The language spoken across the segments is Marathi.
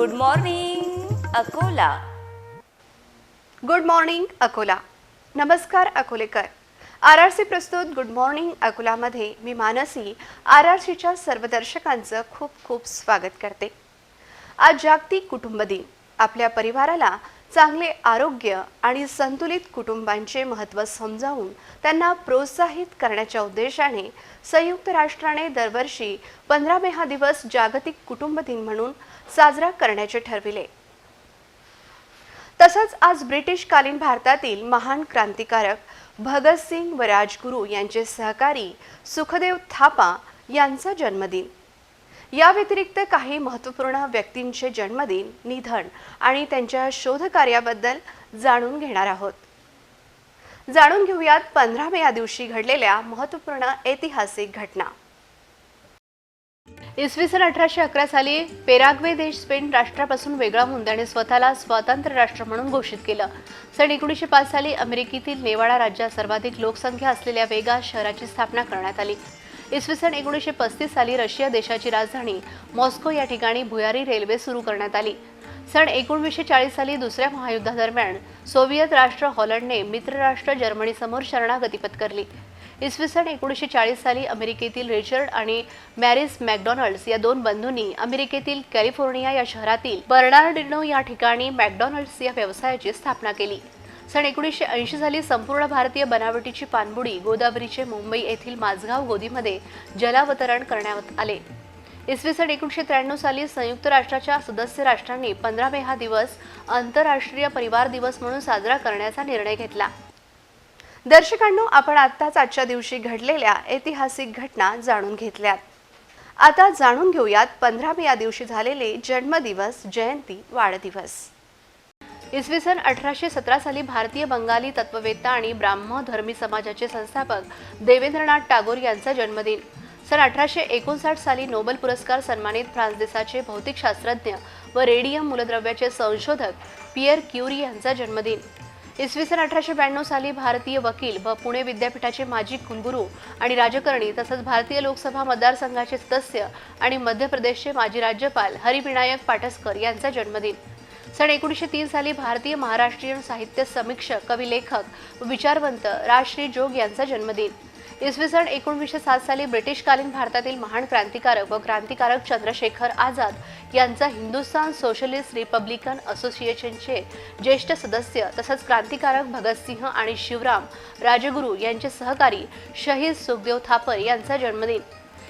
Good morning Akola. Good morning Akola. नमस्कार अकोलेकर. RRC प्रस्तुत गुड मॉर्निंग अकोलामध्ये मी मानसी RRCच्या सर्व दर्शकांचं खूप खूप स्वागत करते. आज जागतिक कुटुंब दिन. आपल्या परिवाराला चांगले आरोग्य आणि संतुलित कुटुंबांचे महत्त्व समजावून त्यांना प्रोत्साहित करण्याच्या उद्देशाने संयुक्त राष्ट्राने दरवर्षी 15 मे हा दिवस जागतिक कुटुंब दिन म्हणून साजरा करण्याचे ठरविले. तसंच आज ब्रिटिशकालीन भारतातील महान क्रांतिकारक भगतसिंग व राजगुरू यांचे सहकारी सुखदेव थापा यांचा जन्मदिन. या व्यतिरिक्त काही महत्त्वपूर्ण व्यक्तींचे जन्मदिन, निधन आणि त्यांच्या शोधकार्याबद्दल जाणून घेणार आहोत. जाणून घेऊयात 15 मे या दिवशी घडलेल्या महत्त्वपूर्ण ऐतिहासिक घटना. इसवी सन 1811 साली पेराग्वे देश स्पेन राष्ट्रापासून वेगळा होऊन त्याने स्वतःला स्वतंत्र राष्ट्र म्हणून घोषित केलं. सन 1905 साली अमेरिकेतील नेवाडा राज्यात सर्वाधिक लोकसंख्या असलेल्या वेगास शहराची स्थापना करण्यात आली. इसवी सन 1935 साली रशिया देशाची राजधानी मॉस्को या ठिकाणी भुयारी रेल्वे सुरू करण्यात आली. सन 1940 साली दुसऱ्या महायुद्धादरम्यान सोव्हिएत राष्ट्र हॉलंडने मित्रराष्ट्र जर्मनीसमोर शरणागती पत्करली. इसवी सन 1940 साली अमेरिकेतील रिचर्ड आणि मॅरिस मॅकडॉनल्ड्स या दोन बंधूंनी अमेरिकेतील कॅलिफोर्निया या शहरातील बर्नार्डिनो या ठिकाणी मॅकडॉनल्ड्स या व्यवसायाची स्थापना केली. सन 1980 साली संपूर्ण भारतीय बनावटीची पाणबुडी गोदावरीचे मुंबई येथील माझगाव गोदीमध्ये जलावतरण करण्यात आले. इसवी सन 1993 साली संयुक्त राष्ट्राच्या सदस्य राष्ट्रांनी 15 मे हा दिवस आंतरराष्ट्रीय परिवार दिवस म्हणून साजरा करण्याचा निर्णय घेतला. दर्शकांनो, आपण आत्ताच आजच्या दिवशी घडलेल्या ऐतिहासिक घटना जाणून घेतल्यात. आता जाणून घेऊयात 15 मे या दिवशी झालेले जन्मदिवस, जयंती, वाढदिवस. इसवी सन 1817 साली भारतीय बंगाली तत्ववेत्ता आणि ब्राह्मधर्मी समाजाचे संस्थापक देवेंद्रनाथ टागोर यांचा जन्मदिन. सन 1859 साली नोबेल पुरस्कार सन्मानित फ्रान्स देशाचे भौतिकशास्त्रज्ञ व रेडियम मूलद्रव्याचे संशोधक पियर क्युरी यांचा जन्मदिन. इसवी सन 1892 साली भारतीय वकील व पुणे विद्यापीठाचे माजी कुलगुरू आणि राजकारणी तसंच भारतीय लोकसभा मतदारसंघाचे सदस्य आणि मध्य प्रदेशचे माजी राज्यपाल हरिविनायक पाटसकर यांचा जन्मदिन. सन 1903 साली भारतीय महाराष्ट्रीयन साहित्य समीक्षक, कवी, लेखक व विचारवंत राजश्री जोग यांचा जन्मदिन. इसवी सन 1907 साली ब्रिटिशकालीन भारतातील महान क्रांतिकारक व क्रांतिकारक चंद्रशेखर आझाद यांचा हिंदुस्थान सोशलिस्ट रिपब्लिकन असोसिएशनचे ज्येष्ठ सदस्य तसंच क्रांतिकारक भगतसिंह आणि शिवराम राजगुरू यांचे सहकारी शहीद सुखदेव थापर यांचा जन्मदिन.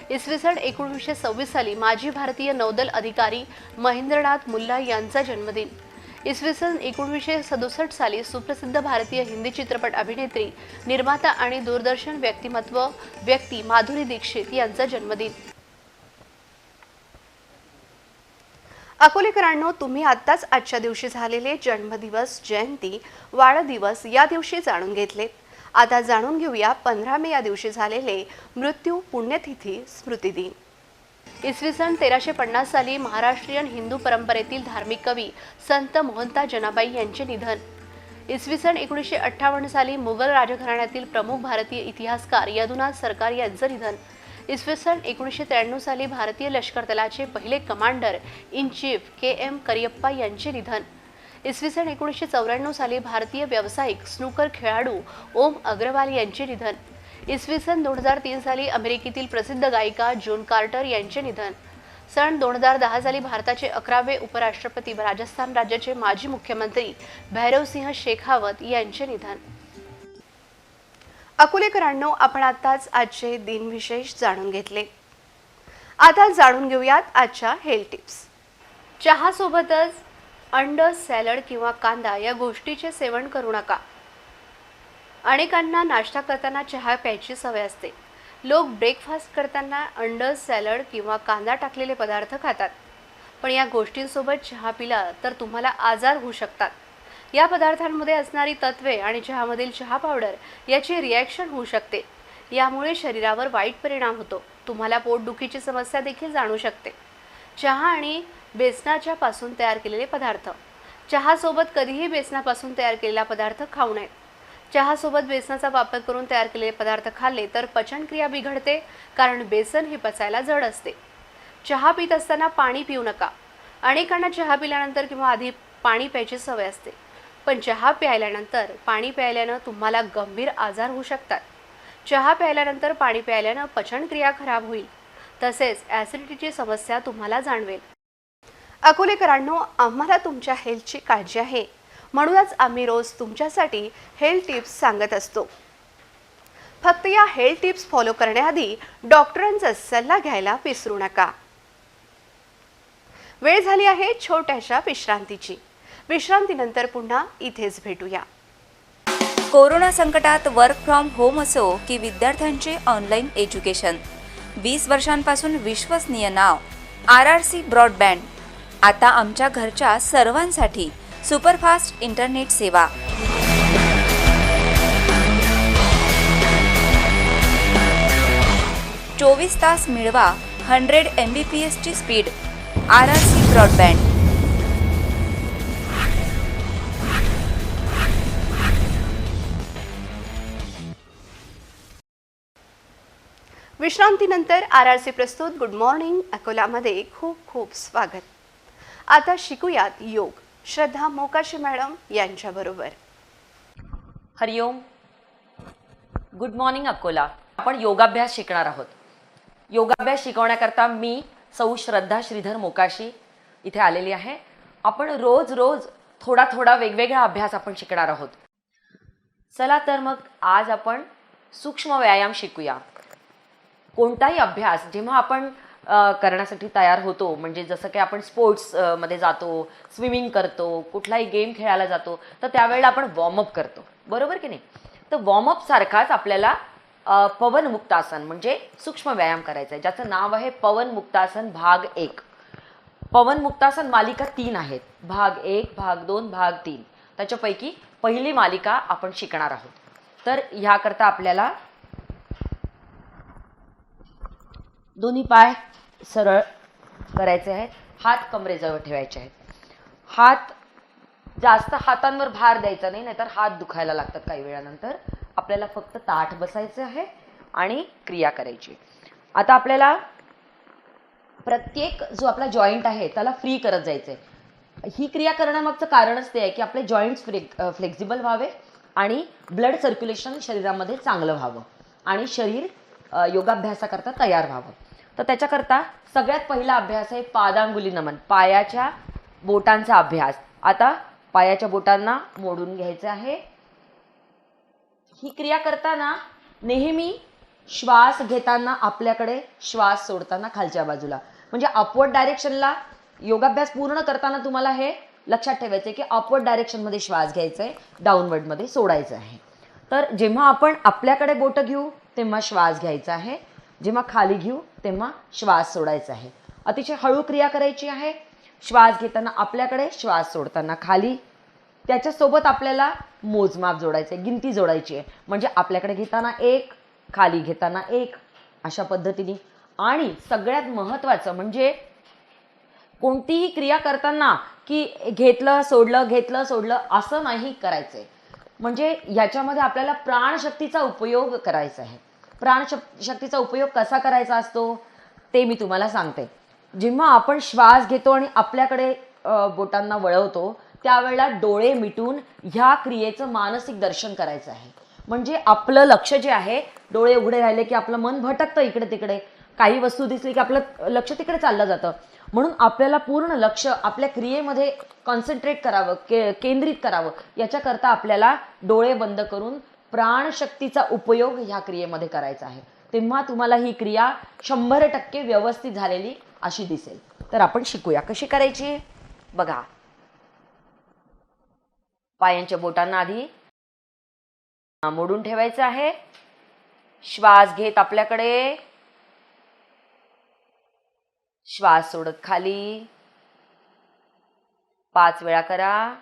इसवी सन 1926 साली माजी भारतीय नौदल अधिकारी महेंद्रनाथ मुल्ला यांचा जन्मदिन. इसवी सन 1967 साली सुप्रसिद्ध भारतीय हिंदी चित्रपट अभिनेत्री, निर्माता आणि दूरदर्शन व्यक्ती माधुरी दीक्षित यांचा जन्मदिन. अकोलेकरांनो, तुम्ही आत्ताच आजच्या दिवशी झालेले जन्मदिवस, जयंती, वाढदिवस या दिवशी जाणून घेतलेत. आता जाणून घेऊया 15 मे या दिवशी झालेले मृत्यू, पुण्यतिथी, स्मृतिदिन. इसवी सन 1350 साली महाराष्ट्रीयन हिंदू परंपरेतील धार्मिक कवी संत मोहनता जनाबाई यांचे निधन. इसवी सन 1958 साली मुघल राजघराण्यातील प्रमुख भारतीय इतिहासकार यदुनाथ सरकार यांचे निधन. इसवी सन 1993 साली भारतीय लष्कर दलाचे पहिले commander in chief KM Cariappa यांचे निधन. इसवी सन 1994 साली भारतीय व्यावसायिक स्नूकर खेळाडू ओम अग्रवाल यांचे निधन. इसवी सन 2003 साली अमेरिकेतील प्रसिद्ध गायिका जून कार्टर यांचे निधन. सन 2010 साली भारताचे 11वे उपराष्ट्रपती व राजस्थान राज्याचे माजी मुख्यमंत्री भैरवसिंह शेखावत यांचे निधन. अकोलेकरांनो, आपण आताच आजचे दिनविशेष जाणून घेतले. आता जाणून घेऊयात आजच्या हेल्थ टिप्स. चहा सोबतच अंड, सॅलड किंवा कांदा या गोष्टीचे सेवन करू नका. अनेकांना नाश्ता करताना चहा प्यायची सवय असते. लोक ब्रेकफास्ट करताना अंड, सॅलड किंवा कांदा टाकलेले पदार्थ खातात. पण या गोष्टींसोबत चहा पिला तर तुम्हाला आजार होऊ शकतात. या पदार्थांमध्ये असणारी तत्वे आणि चहामधील चहा पावडर याची रिॲक्शन होऊ शकते. यामुळे शरीरावर वाईट परिणाम होतो. तुम्हाला पोटदुखीची समस्या देखील जाणवू शकते. चहा आणि बेसनाच्या पासून तयार केलेले पदार्थ. चहासोबत कधीही बेसनापासून तयार केलेला पदार्थ खाऊ नये. चहासोबत बेसनाचा वापर करून तयार केलेले पदार्थ खाल्ले तर पचनक्रिया बिघडते, कारण बेसन हे पचायला जड असते. चहा पीत असताना पाणी पिऊ नका. अनेकांना चहा पिल्यानंतर किंवा आधी पाणी प्यायची सवय असते, पण चहा प्यायल्यानंतर पाणी प्यायल्यानं तुम्हाला गंभीर आजार होऊ शकतात. चहा प्यायल्यानंतर पाणी प्यायल्यानं पचनक्रिया खराब होईल, तसेच ॲसिडिटीची समस्या तुम्हाला जाणवेल. अकोलेकरांनो, आम्हाला तुमच्या हेल्थची काळजी आहे, म्हणूनच आम्ही रोज तुमच्यासाठी हेल्थ टिप्स सांगत असतो. फक्त या हेल्थ टिप्स फॉलो करण्याआधी डॉक्टरांचा सल्ला घ्यायला विसरू नका. वेळ झाली आहे छोट्याशा विश्रांतीची. विश्रांतीनंतर पुन्हा इथेच भेटूया. कोरोना संकटात वर्क फ्रॉम होम असो की विद्यार्थ्यांचे ऑनलाईन एज्युकेशन, 20 वर्षांपासून विश्वसनीय नाव RRC ब्रॉडबँड. आता आमच्या घरच्या सर्वांसाठी सुपरफास्ट इंटरनेट सेवा. चोवीस तास मिळवा 100 Mbps ची स्पीड. RRC broadband. विश्रांतीनंतर RRC प्रस्तुत गुड मॉर्निंग अकोलामध्ये खूप खूप स्वागत. आता शिकूयात योग. श्रद्धा मोकाशी मॅडम यांच्याबरोबर. हरिओम. Good morning Akola. आपण योगाभ्यास शिकणार आहोत. योगाभ्यास शिकवण्याकरता मी सौ श्रद्धा श्रीधर मोकाशी इथे आलेली आहे. आपण रोज थोडा थोडा वेगवेगळा अभ्यास आपण शिकणार आहोत. चला तर मग आज आपण सूक्ष्म व्यायाम शिकूया. कोणताही अभ्यास जेव्हा आपण करण्यासाठी तयार होतो, म्हणजे जसं की आपण स्पोर्ट्स मध्ये जातो, स्विमिंग करतो, कुठलाही गेम खेळायला जातो, तर त्यावेळेला आपण वॉर्मअप करतो, बरोबर की नाही. तर वॉर्मअप सारखाच आपल्याला पवन मुक्तासन म्हणजे सूक्ष्म व्यायाम करायचा आहे, ज्याचं नाव आहे पवन मुक्तासन भाग 1. पवन मुक्तासन मालिका 3 आहेत, भाग 1, भाग 2, भाग 3. त्याच्यापैकी पहिली मालिका आपण शिकणार आहोत. तर ह्याकरता आपल्याला दोन्ही पाय सरळ करायचे आहेत, हात कमरेजवळ ठेवायचे आहेत. हात जास्त हातांवर भार द्यायचा नाही, नाहीतर हात दुखायला लागतात काही वेळानंतर. आपल्याला फक्त ताठ बसायचं आहे आणि क्रिया करायची. आता आपल्याला प्रत्येक जो आपला जॉईंट आहे त्याला फ्री करत जायचंय. ही क्रिया करण्यामागचं कारणच ते आहे की आपले जॉईंट्स फ्लेक्झिबल व्हावे आणि ब्लड सर्क्युलेशन शरीरामध्ये चांगलं व्हावं आणि शरीर योगाभ्यासाकरता तयार व्हावं. तर त्याच्याकरता सगळ्यात पहिला अभ्यास आहे पादांगुली नमन, पायाच्या बोटांचा अभ्यास. आता पायाच्या बोटांना मोडून घ्यायचं आहे. ही क्रिया करताना नेहमी श्वास घेताना आपल्याकडे, श्वास सोडताना खालच्या बाजूला, म्हणजे अपवर्ड डायरेक्शनला. योगाभ्यास पूर्ण करताना तुम्हाला हे लक्षात ठेवायचं आहे की अपवर्ड डायरेक्शनमध्ये श्वास घ्यायचा आहे, डाऊनवर्डमध्ये सोडायचं आहे. तर जेव्हा आपण आपल्याकडे बोटं घेऊ तेव्हा श्वास घ्यायचा आहे, जेव्हा खाली घेऊ तेव्हा श्वास सोडायचा आहे. अतिशय हळू क्रिया करायची आहे. श्वास घेताना आपल्याकडे, श्वास सोडताना खाली. त्याच्यासोबत आपल्याला मोजमाप जोडायचं आहे, गिनती जोडायची आहे. म्हणजे आपल्याकडे घेताना 1, खाली घेताना 1, अशा पद्धतीने. आणि सगळ्यात महत्त्वाचं म्हणजे कोणतीही क्रिया करताना की घेतलं सोडलं असं नाही करायचंय. म्हणजे याच्यामध्ये आपल्याला प्राणशक्तीचा उपयोग करायचा आहे. प्राणशक्तीचा उपयोग कसा करायचा असतो ते मी तुम्हाला सांगते. जेव्हा आपण श्वास घेतो आणि आपल्याकडे बोटांना वळवतो त्यावेळेला डोळे मिटून ह्या क्रियेचं मानसिक दर्शन करायचं आहे. म्हणजे आपलं लक्ष जे आहे, डोळे उघडे राहिले की आपलं मन भटकतं इकडे तिकडे, काही वस्तू दिसली की आपलं लक्ष तिकडे चाललं जातं. म्हणून आपल्याला पूर्ण लक्ष आपल्या क्रियेमध्ये कॉन्सन्ट्रेट करावं, केंद्रित करावं. याच्याकरता आपल्याला डोळे बंद करून प्राणशक्तीचा उपयोग ह्या क्रियेमध्ये करायचा आहे. तेव्हा तुम्हाला ही क्रिया 100% व्यवस्थित झालेली अशी दिसेल. तर आपण शिकूया कशी करायची. बघा, पायांच्या बोटांना आधी मोडून ठेवायचं आहे. श्वास घेत आपल्याकडे, श्वास सोडत खाली. 5 वेळा करा.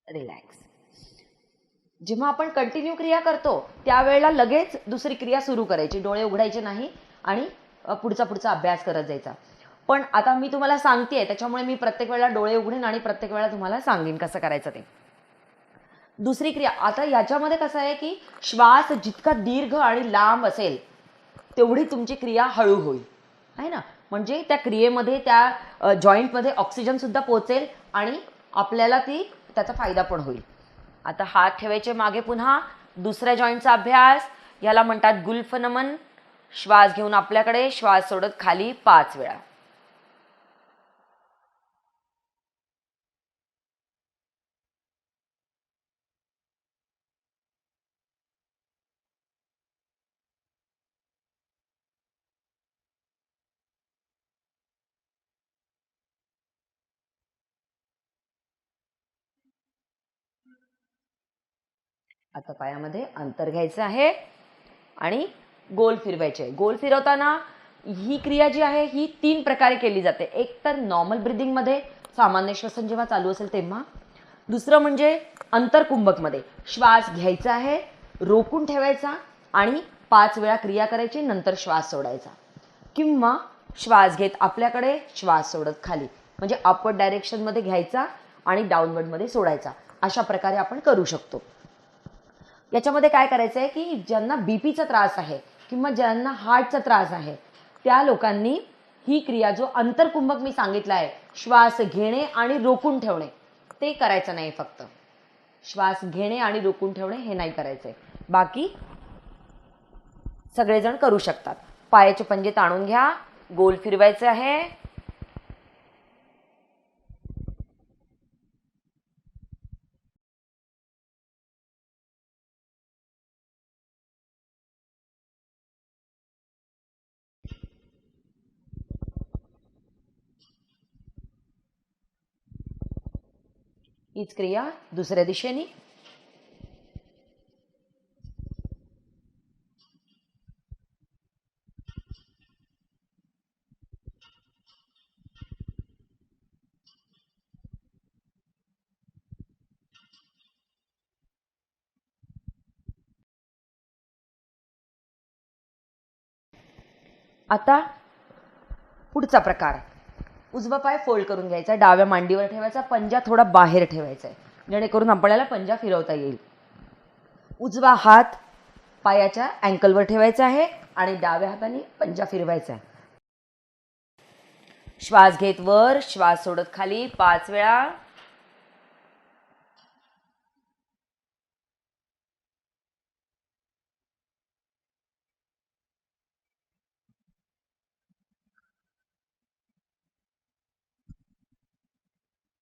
रिलॅक्स. जेव्हा आपण कंटिन्यू क्रिया करतो त्यावेळेला लगेच दुसरी क्रिया सुरू करायची, डोळे उघडायचे नाही आणि पुढचा अभ्यास करत जायचा. पण आता मी तुम्हाला सांगतेय त्याच्यामुळे मी प्रत्येक वेळेला डोळे उघडेन आणि प्रत्येक वेळेला तुम्हाला सांगेन कसं करायचं ते. दुसरी क्रिया, आता याच्यामध्ये कसं आहे की श्वास जितका दीर्घ आणि लांब असेल तेवढी तुमची क्रिया हळू होईल, आहे ना. म्हणजे त्या क्रियेमध्ये त्या जॉईंटमध्ये ऑक्सिजन सुद्धा पोहोचेल आणि आपल्याला त्याचा फायदा पण होईल. आता हात ठेवायचे मागे, पुन्हा दुसऱ्या जॉईंटचा अभ्यास. याला म्हणतात गुल्फ नमन. श्वास घेऊन आपल्याकडे, श्वास सोडत खाली 5 वेळा. आता पायामध्ये अंतर घ्यायचं आहे आणि गोल फिरवायचे. गोल फिरवताना ही क्रिया जी आहे ही 3 प्रकारे केली जाते. एक तर नॉर्मल ब्रिदिंगमध्ये, सामान्य श्वसन जेव्हा चालू असेल तेव्हा. दुसरं म्हणजे अंतरकुंभकमध्ये, श्वास घ्यायचा आहे, रोखून ठेवायचा आणि 5 वेळा क्रिया करायची, नंतर श्वास सोडायचा. किंवा श्वास घेत आपल्याकडे, श्वास सोडत खाली, म्हणजे अपवर्ड डायरेक्शनमध्ये घ्यायचा आणि डाऊनवर्डमध्ये सोडायचा. अशा प्रकारे आपण करू शकतो. याच्यामध्ये काय करायचं आहे की ज्यांना बीपीचा त्रास आहे किंवा ज्यांना हार्टचा त्रास आहे त्या लोकांनी ही क्रिया, जो अंतरकुंभक मी सांगितला आहे, श्वास घेणे आणि रोखून ठेवणे, ते करायचं नाही. फक्त श्वास घेणे आणि रोखून ठेवणे हे नाही करायचंय. बाकी सगळेजण करू शकतात. पायाचे पंजे ताणून घ्या, गोल फिरवायचे आहे. हीच क्रिया दुसऱ्या दिशेने. आता पुढचा प्रकार, उजवा पाय फोल्ड करून घ्यायचा, डाव्या मांडीवर ठेवायचा, पंजा थोडा बाहेर ठेवायचा आहे जेणेकरून आपल्याला पंजा फिरवता येईल. उजवा हात पायाच्या अँकलवर ठेवायचा आहे आणि डाव्या हाताने पंजा फिरवायचा आहे. श्वास घेत वर, श्वास सोडत खाली 5 वेळा.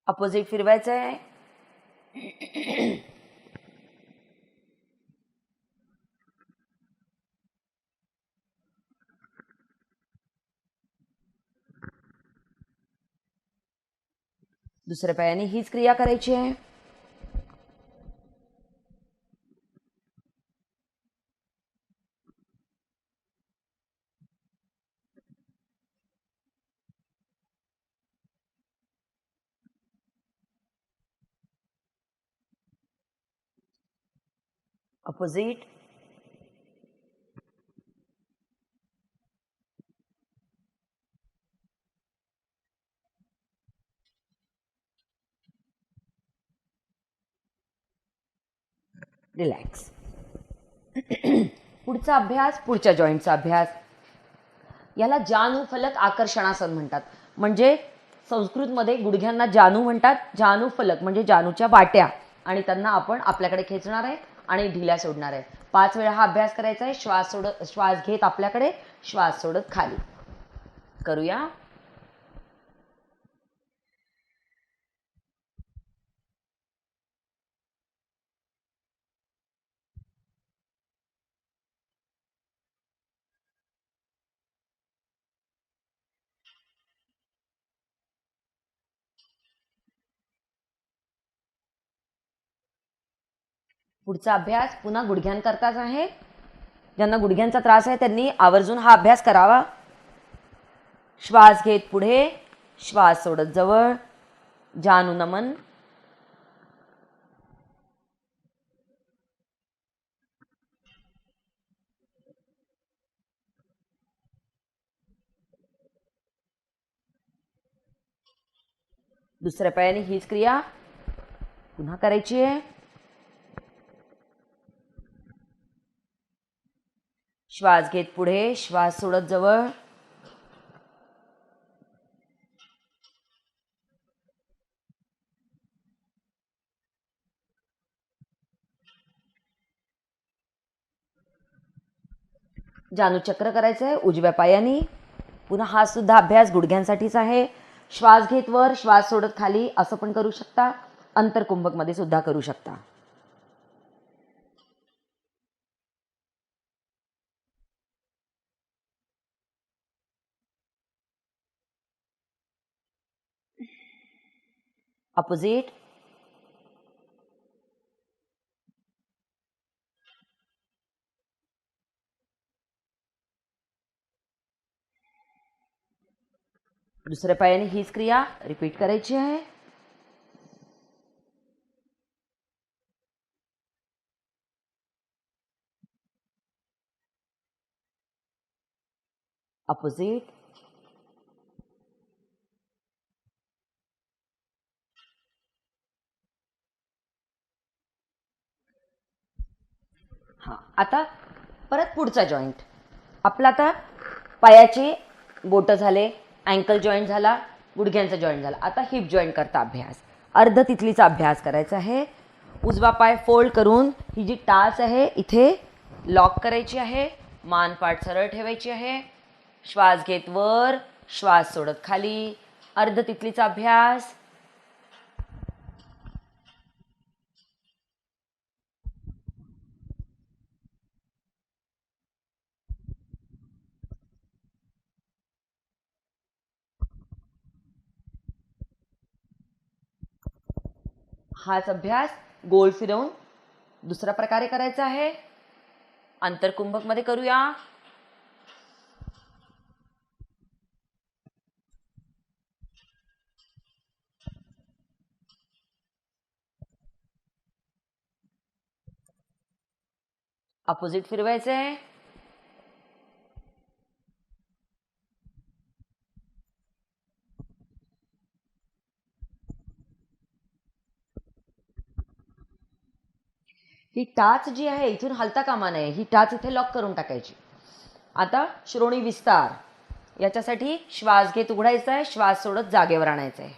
अपोजिट फिरवायचं आहे. दुसऱ्या पायाने हीच क्रिया करायची आहे. अपोजिट. रिलॅक्स. पुढचा अभ्यास, पुढच्या जॉईंटचा अभ्यास. याला जानुफलक आकर्षणासन म्हणतात. म्हणजे संस्कृतमध्ये गुडघ्यांना जानू म्हणतात. जानुफलक म्हणजे जानूच्या वाट्या, आणि त्यांना आपण आपल्याकडे खेचणार आहे आणि ढिल्या सोडणार आहे. 5 वेळा हा अभ्यास करायचा आहे. श्वास घेत आपल्याकडे, श्वास सोडत खाली. करूया. पुढचा अभ्यास पुन्हा गुडघ्यांकरताच आहे. ज्यांना गुडघ्यांचा त्रास आहे त्यांनी आवर्जून हा अभ्यास करावा. श्वास घेत पुढे, श्वास सोडत जवळ, जानुनमन. दुसऱ्या पायाने हीच क्रिया पुन्हा करायची आहे. श्वास घेत पुढे, श्वास सोडत जवळ. जानुचक्र करायचं आहे उजव्या पायाने. पुन्हा हा सुद्धा अभ्यास गुडघ्यांसाठीच आहे. श्वास घेत वर, श्वास सोडत खाली असं पण करू शकता. अंतरकुंभकमध्ये सुद्धा करू शकता. अपोजिट. दुसऱ्या पायाने हीच क्रिया रिपीट करायची आहे. अपोजिट. हां, आता परत पुढचा जॉईंट. आपला आता पायाचे बोटं झाले, अँकल जॉईंट झाला, गुडघ्यांचा जॉईंट झाला. आता हिप जॉईंट करता अभ्यास, अर्ध तिथलीचा अभ्यास करायचा आहे. उजवा पाय फोल्ड करून ही जी टाच आहे इथे लॉक करायची आहे. मान पाठ सरळ ठेवायची आहे. श्वास घेत वर, श्वास सोडत खाली. अर्ध तिथलीचा अभ्यास. हाच अभ्यास गोल फिरवून दुसऱ्या प्रकारे करायचा आहे. अंतरकुंभकमध्ये करूया. अपोजिट फिरवायचं आहे. ही टाच जी आहे इथून हलता कामा नये. ही टाच इथे लॉक करून टाकायची. आता श्रोणी विस्तार. याच्यासाठी श्वास घेत उघडायचा आहे, श्वास सोडत जागेवर आणायचा आहे.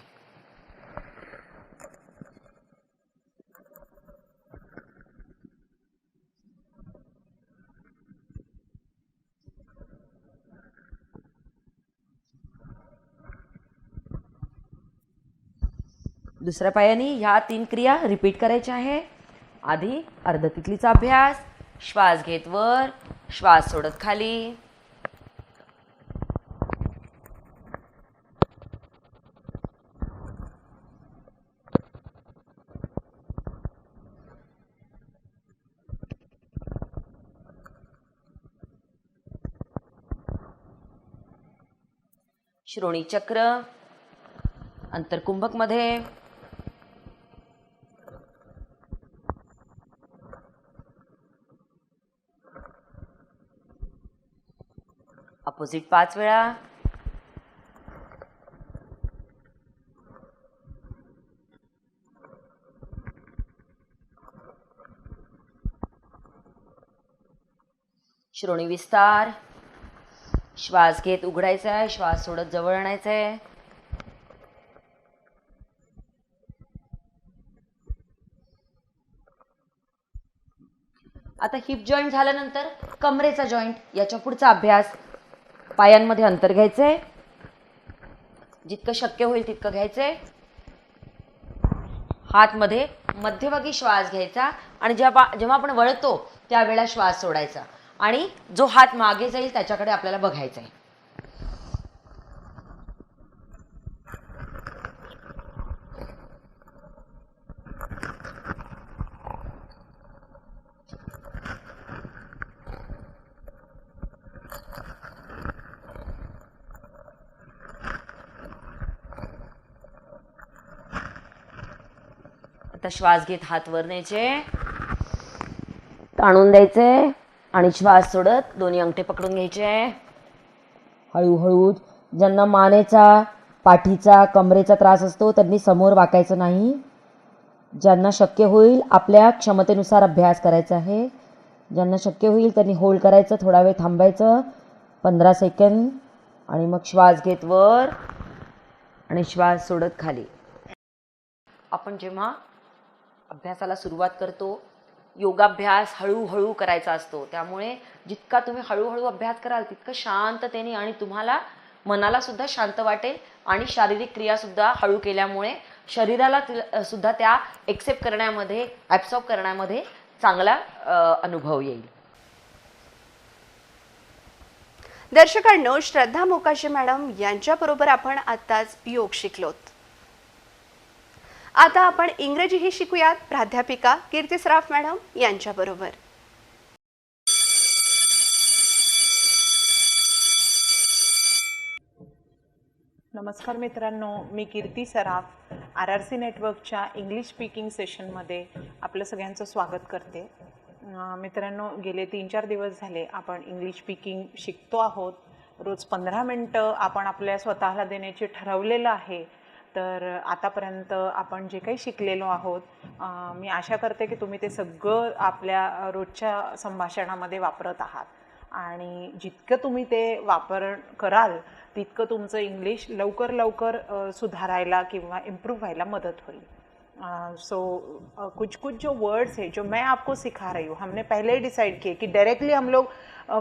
दुसऱ्या पायाने ह्या 3 क्रिया रिपीट करायच्या आहे. आधी अर्ध तिथलीचा अभ्यास. श्वास घेत वर, श्वास सोडत खाली. श्रोणी चक्र अंतरकुंभकमध्ये. अपोजिट 5 वेळा. श्रोणी विस्तार. श्वास घेत उघडायचा आहे, श्वास सोडत जवळ आणायचा आहे. आता हिप जॉईंट झाल्यानंतर कमरेचा जॉईंट. याच्या पुढचा अभ्यास. पायांमध्ये अंतर घ्यायचंय, जितकं शक्य होईल तितकं घ्यायचंय. हात मध्ये मध्यभागी श्वास घ्यायचा आणि जेव्हा आपण वळतो त्यावेळेला श्वास सोडायचा आणि जो हात मागे जाईल त्याच्याकडे आपल्याला बघायचं आहे. आता श्वास घेत हात वर न्यायचे, ताणून द्यायचे आणि श्वास सोडत दोन्ही अंगठे पकडून घ्यायचे. हळूहळू ज्यांना मानेचा पाठीचा कमरेचा त्रास असतो त्यांनी समोर वाकायचं नाही. ज्यांना शक्य होईल आपल्या क्षमतेनुसार अभ्यास करायचा आहे. ज्यांना शक्य होईल त्यांनी होल्ड करायचं, थोडा वेळ थांबायचं 15 सेकंद आणि मग श्वास घेत वर आणि श्वास सोडत खाली. आपण जेव्हा अभ्यासाला सुरुवात करतो योगाभ्यास हळूहळू करायचा असतो. त्यामुळे जितका तुम्ही हळूहळू अभ्यास कराल तितकं शांततेने आणि तुम्हाला मनाला सुद्धा शांत वाटेल आणि शारीरिक क्रियासुद्धा हळू केल्यामुळे शरीराला सुद्धा त्या एक्सेप्ट करण्यामध्ये ॲब्सॉर्ब करण्यामध्ये चांगला अनुभव येईल. दर्शकांनो, श्रद्धा मोकाशी मॅडम यांच्याबरोबर आपण आत्ताच योग शिकलोत. आता आपण इंग्रजीही शिकूयात प्राध्यापिका कीर्ती सराफ मॅडम यांच्याबरोबर. नमस्कार मित्रांनो, मी कीर्ती सराफ RRC नेटवर्कच्या इंग्लिश स्पीकिंग सेशनमध्ये आपलं सगळ्यांचं स्वागत करते. मित्रांनो, गेले 3-4 दिवस झाले आपण इंग्लिश स्पीकिंग शिकतो आहोत. रोज 15 मिनटं आपण आपल्या स्वतःला देण्याचे ठरवलेलं आहे. तर आतापर्यंत आपण जे काही शिकलेलो आहोत, मी आशा करते की तुम्ही ते सगळं आपल्या रोजच्या संभाषणामध्ये वापरत आहात आणि जितकं तुम्ही ते कराल तितकं तुमचं इंग्लिश लवकर सुधारायला किंवा इम्प्रूव व्हायला मदत होईल. कुछ जो वर्ड्स है जो मैं आपको सिखा रही हूँ, हमने पहले ही डिसाइड किए कि डायरेक्टली हम लोग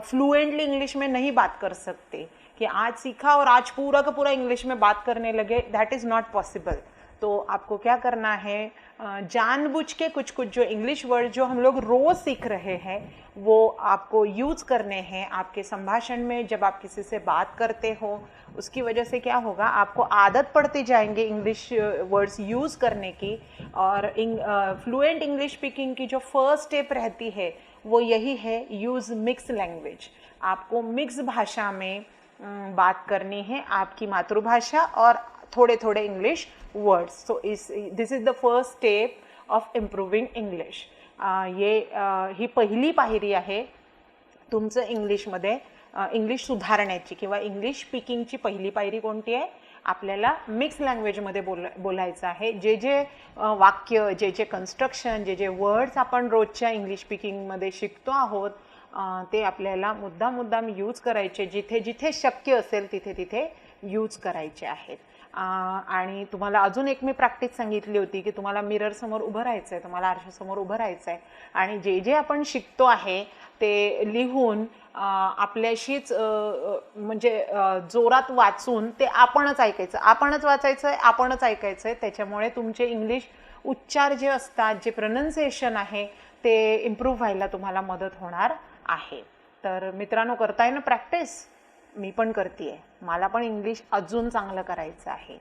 फ्लुएंटली इंग्लिश में नहीं बात कर सकते कि आज सीखा और आज पूरा का पूरा इंग्लिश में बात करने लगे, दैट इज़ नॉट पॉसिबल. तो आपको क्या करना है, जानबूझ के कुछ जो इंग्लिश वर्ड जो हम लोग रोज़ सीख रहे हैं वो आपको यूज़ करने हैं आपके संभाषण में. जब आप किसी से बात करते हो उसकी वजह से क्या होगा, आपको आदत पड़ती जाएंगे इंग्लिश वर्ड्स यूज़ करने की. और फ्लुएंट इंग्लिश स्पीकिंग की जो फर्स्ट स्टेप रहती है वो यही है, यूज़ मिक्स लैंग्वेज. आपको मिक्स भाषा में बात करनी है, आपकी मातृभाषा और थोड़े English words. So this is the first step of improving English. ही पहिली पायरी आहे तुमचं इंग्लिशमध्ये इंग्लिश सुधारण्याची किंवा इंग्लिश स्पीकिंगची पहिली पायरी कोणती आहे, आपल्याला मिक्स लँग्वेजमध्ये बोलायचं आहे. जे वाक्य, जे कन्स्ट्रक्शन, जे वर्ड्स आपण रोजच्या इंग्लिश स्पीकिंगमध्ये शिकतो आहोत ते आपल्याला मुद्दाम यूज करायचे. जिथे शक्य असेल तिथे यूज करायचे आहेत. आणि तुम्हाला अजून एक मी प्रॅक्टिस सांगितली होती की तुम्हाला मिररसमोर उभं राहायचं आहे, तुम्हाला आरशासमोर उभं राहायचं आहे आणि जे आपण शिकतो आहे ते लिहून आपल्याशीच म्हणजे जोरात वाचून ते आपणच ऐकायचं, आपणच वाचायचं आहे, आपणच ऐकायचं आहे. त्याच्यामुळे तुमचे इंग्लिश उच्चार जे असतात, जे प्रोनाउन्सिएशन आहे ते इम्प्रूव्ह व्हायला तुम्हाला मदत होणार आहे. तर मित्रांनो, करताय ना प्रॅक्टिस? मी पण करते आहे, मला पण इंग्लिश अजून चांगलं करायचं आहे.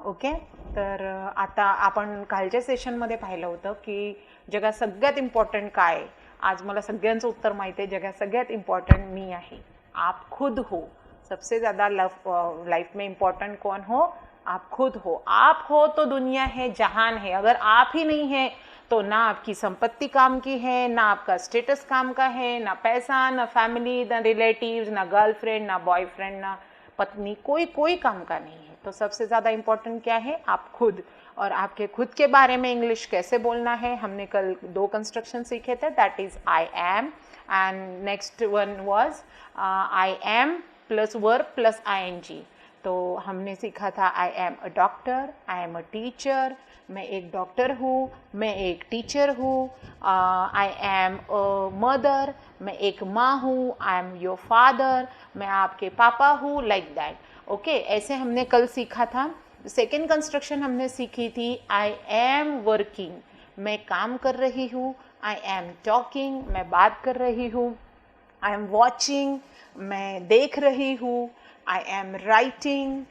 ओके. तर आता आपण कालच्या सेशनमध्ये पाहिलं होतं की जगात सगळ्यात इम्पॉर्टंट काय. आज मला सगळ्यांचं उत्तर माहिती आहे, जगात सगळ्यात इम्पॉर्टंट मी आहे. आप खुद हो. सबसे ज़्यादा लाइफ में इम्पॉर्टेंट कौन हो? आप खुद हो. आप हो तो दुनिया है, जहान है. अगर आप ही नहीं है तो ना आपकी संपत्ति काम की है, ना आपका स्टेटस काम का है, ना पैसा, ना फैमिली, ना रिलेटिव्स, ना गर्लफ्रेंड, ना बॉयफ्रेंड, ना पत्नी, कोई काम का नहीं है. तो सबसे ज़्यादा इम्पोर्टेंट क्या है? आप खुद. और आपके खुद के बारे में इंग्लिश कैसे बोलना है, हमने कल 2 कंस्ट्रक्शन सीखे थे. That is I am end next one was I am plus verb plus ING. तो हमने सीखा था I am a doctor, I am a teacher, मैं एक डॉक्टर हूँ, मैं एक टीचर हूँ. आई एम अ मदर, मैं एक माँ हूँ. आई एम योर फादर, मैं आपके पापा हूँ. Like that. ओके, ऐसे हमने कल सीखा था. सेकेंड कंस्ट्रक्शन हमने सीखी थी आई एम वर्किंग, मैं काम कर रही हूँ. आई एम टॉकिंग, मैं बात कर रही हूँ. आई एम वॉचिंग, मैं देख रही हूँ. आई एम राइटिंग,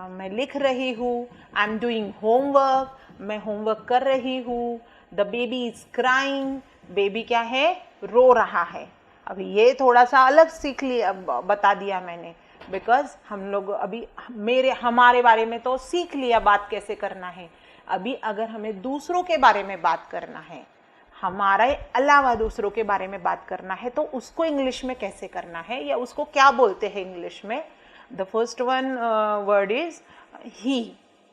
मैं लिख रही हूँ. आई एम डूइंग होमवर्क, मैं होमवर्क कर रही हूँ. The baby is crying, baby क्या है? रो रहा है. अभी ये थोड़ा सा अलग सीख लिया, बता दिया मैंने, बिकॉज हम लोग अभी हमारे बारे में तो सीख लिया बात कैसे करना है. अभी अगर हमें दूसरों के बारे में बात करना है, हमारे अलावा दूसरों के बारे में बात करना है, तो उसको इंग्लिश में कैसे करना है या उसको क्या बोलते हैं इंग्लिश में, the first one word is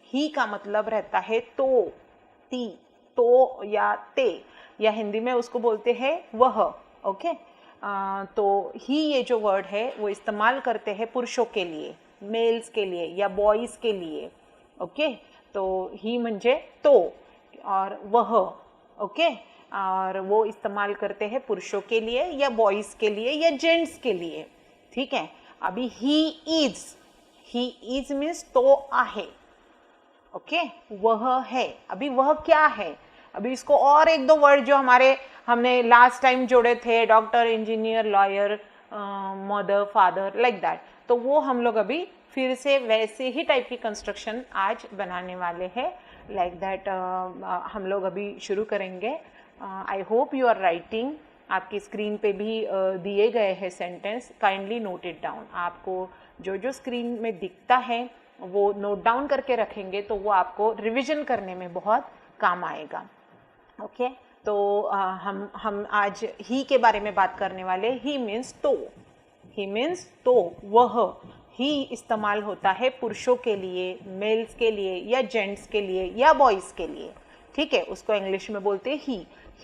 he का मतलब रहता है तो, ती, तो या ते, या हिंदी में उसको बोलते हैं वह. ओके तो ही ये जो वर्ड है वो इस्तेमाल करते हैं पुरुषों के लिए, मेल्स के लिए या बॉयज़ के लिए. ओके तो ही म्हणजे तो और वह. ओके और वो इस्तेमाल करते हैं पुरुषों के लिए या बॉयज़ के लिए या जेंट्स के लिए. ठीक है. अभी ही इज मीन्स तो आहे. ओके वह है. अभी वह क्या है, अभी इसको और एक दो वर्ड जो हमने लास्ट टाइम जोड़े थे, doctor, engineer, lawyer, mother, father, like that, तो वो हम लोग अभी फिर से वैसे ही टाइप की कंस्ट्रक्शन आज बनाने वाले हैं. लाइक दैट हम लोग अभी शुरू करेंगे. I hope you are writing. आपकी स्क्रीन पे भी दिए गए हैं sentence, kindly note it down. आपको जो जो स्क्रीन में दिखता है वो नोट डाउन करके रखेंगे तो वो आपको रिवीजन करने में बहुत काम आएगा. ओके तो हम आज ही के बारे में बात करने वाले. ही मीन्स तो, वह. ही इस्तेमाल होता है पुरुषों के लिए, मेल्स के लिए या जेंट्स के लिए या बॉयज़ के लिए. ठीक है, उसको इंग्लिश में बोलते हैं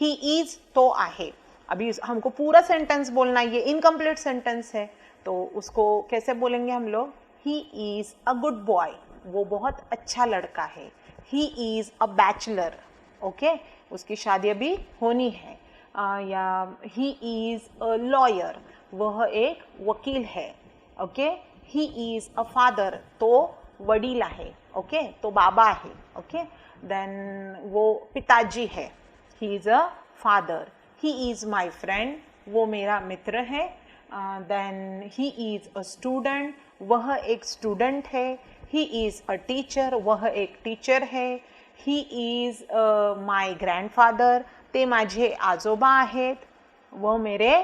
ही इज तो आहे. अभी हमको पूरा सेंटेंस बोलना है, ये इनकम्प्लीट सेंटेंस है तो उसको कैसे बोलेंगे हम लोग. ही इज अ गुड बॉय, वो बहुत अच्छा लड़का है. He is a bachelor. Okay उसकी शादी अभी होनी है. या ही इज अ लॉयर, वह एक वकील है. Okay he is a father, तो वडील आहे. ओके तो बाबा आहे. ओके देन वो पिताजी है. He is a father. He is my friend, वो मेरा मित्र है. Then he is a student, वह एक स्टूडेंट है. ही इज अ टीचर, वह एक टीचर है. ही इज माय ग्रँडफादर, ते माझे आजोबा आहेत. वह मेरे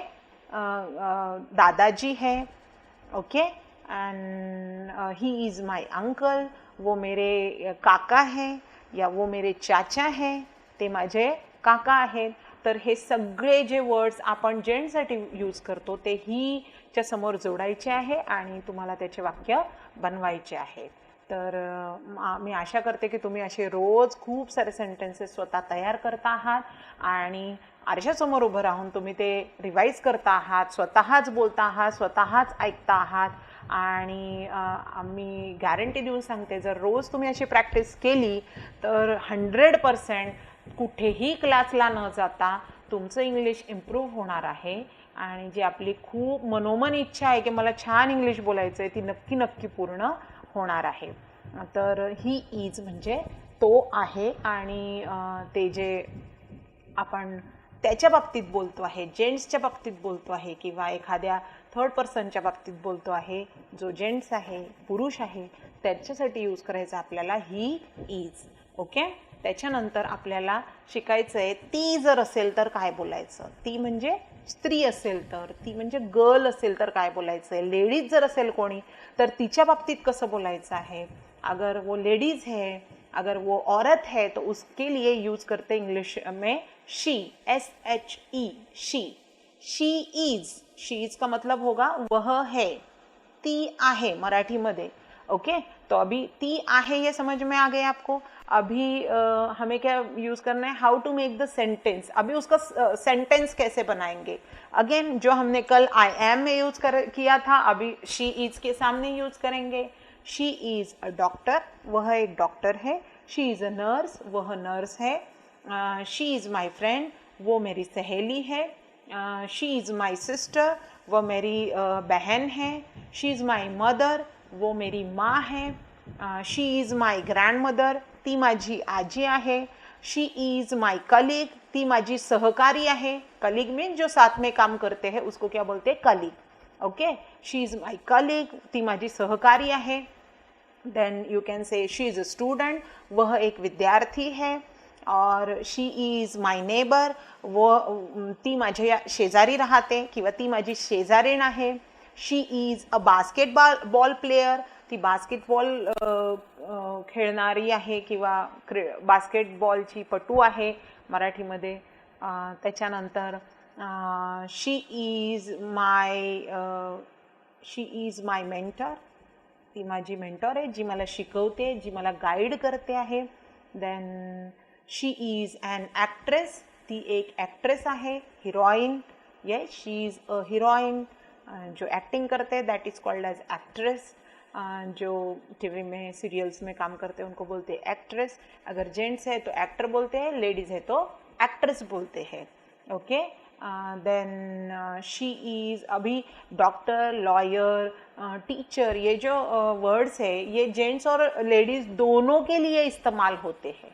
दादाजी है. Okay and he is my uncle, वो मेरे काका है या वो मेरे चाचा है, ते माझे काका आहेत. तर हे सगळे जे वर्ड्स आपण जेंट्ससाठी यूज करतो ते हीच्या समोर जोडायचे आहे आणि तुम्हाला त्याचे वाक्य बनवायचे आहे. तर मी आशा करते की तुम्ही असे रोज खूप सारे सेंटेन्सेस स्वतः तयार करता आहात आणि आरशासमोर उभं राहून तुम्ही ते रिवाईज करता आहात, स्वतःच बोलता आहात, स्वतःच ऐकता आहात. आणि मी गॅरंटी देऊन सांगते जर रोज तुम्ही अशी प्रॅक्टिस केली तर 100% कुठेही क्लासला न जाता तुमचं इंग्लिश इम्प्रूव्ह होणार आहे. आणि जी आपली खूप मनोमन इच्छा आहे की मला छान इंग्लिश बोलायचं आहे ती नक्की नक्की पूर्ण होणार आहे. तर ही इज म्हणजे तो आहे आणि ते जे आपण त्याच्या बाबतीत बोलतो आहे, जेंट्सच्या बाबतीत बोलतो आहे किंवा एखाद्या थर्ड पर्सनच्या बाबतीत बोलतो आहे, जो जेंट्स आहे, पुरुष आहे, त्याच्यासाठी यूज करायचं आपल्याला ही इज. ओके त्याच्यानंतर आपल्याला शिकायचं आहे ती जर असेल तर काय बोलायचं. ती म्हणजे स्त्री असेल तर, ती म्हणजे गर्ल असेल तर काय बोलायचं आहे. लेडीज जर असेल कोणी तर तिच्या बाबतीत कसं बोलायचं आहे. अगर वो लेडीज है, अगर वो औरत है तो उसके लिए यूज करते इंग्लिश में शी, SHE, शी इज का मतलब होगा वह है, ती आहे मराठी में. ओके तो अभी ती आहे ये समझ में आ गए आपको. अभी हमें क्या यूज करना है, हाउ टू मेक द सेंटेंस. अभी उसका सेंटेंस कैसे बनाएंगे. अगेन जो हमने कल आई एम में यूज किया था अभी शी इज के सामने यूज करेंगे. शी इज अ डॉक्टर, वह एक डॉक्टर है. शी इज अ नर्स, वह नर्स है. शी इज माई फ्रेंड, वो मेरी सहेली है. शी इज माई सिस्टर, वह मेरी बहन है. शी इज माई मदर, वो मेरी माँ है. शी इज माई ग्रँडमदर, ती माझी आजी आहे. शी इज माई कलीग, ती माझी सहकारी आहे. कलीग मीन जो साथ में काम करते हैं उसको क्या बोलते हैं, colleague. Okay she is my colleague, ती माझी सहकारी आहे. Then you can say she is a student, वह एक विद्यार्थी है. और शी इज माय नेबर, वो ती माझ्या शेजारी राहते किंवा ती माझी शेजारीण आहे. शी इज अ बास्केटबॉल प्लेयर, ती बास्केटबॉल खेळणारी आहे किंवा बास्केटबॉलची पटू आहे मराठीमध्ये. त्याच्यानंतर शी इज माय मेंटर, ती माझी मेंटॉर आहे, जी मला शिकवते, जी मला गाईड करते आहे. Then she is an actress, ती एक ॲक्ट्रेस आहे, heroine. Yes, she is a heroine. जो एक्टिंग करते हैं that is called as actress. जो टीवी में सीरियल्स में काम करते हैं उनको बोलते हैं एक्ट्रेस. अगर जेंट्स है तो एक्टर बोलते हैं, लेडीज़ है तो एक्ट्रेस बोलते हैं. ओके. देन शी इज़, अभी डॉक्टर, लॉयर, टीचर, ये जो वर्ड्स है ये जेंट्स और लेडीज़ दोनों के लिए इस्तेमाल होते हैं.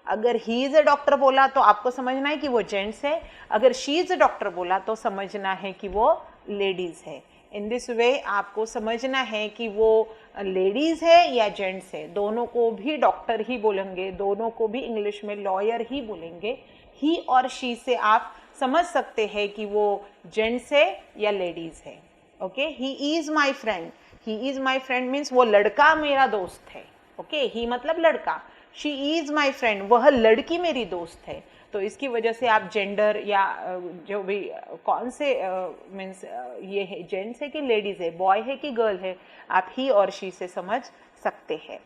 अगर ही इज़ अ डॉक्टर बोला तो आपको समझना है कि वो जेंट्स है, अगर शी इज़ अ डॉक्टर बोला तो समझना है कि वो लेडीज़ है. इन दिस वे आपको समझना है कि वो लेडीज़ है या जेंट्स है. दोनों को भी डॉक्टर ही बोलेंगे, दोनों को भी इंग्लिश में लॉयर ही बोलेंगे. ही और शी से आप समझ सकते हैं कि वो जेंट्स है या लेडीज़ है. Okay. He is my friend, he is my friend means वो लड़का मेरा दोस्त है. ओके. ही मतलब लड़का. शी इज़ माई फ्रेंड, वह लड़की मेरी दोस्त है. तो इसकी वजह से आप जेंडर या जो भी कौन से मीन्स ये है जेंट्स है कि लेडीज़ है, बॉय है कि गर्ल है, आप ही और शी से समझ सकते हैं.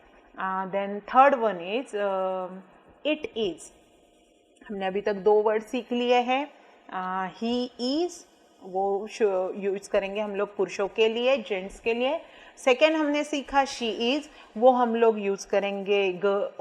Then third one is it is. हमने अभी तक 2 वर्ड सीख लिए हैं. ही इज़ वो यूज़ करेंगे हम लोग पुरुषों के लिए, जेंट्स के लिए. सेकेंड हमने सीखा शी इज़, वो हम लोग यूज़ करेंगे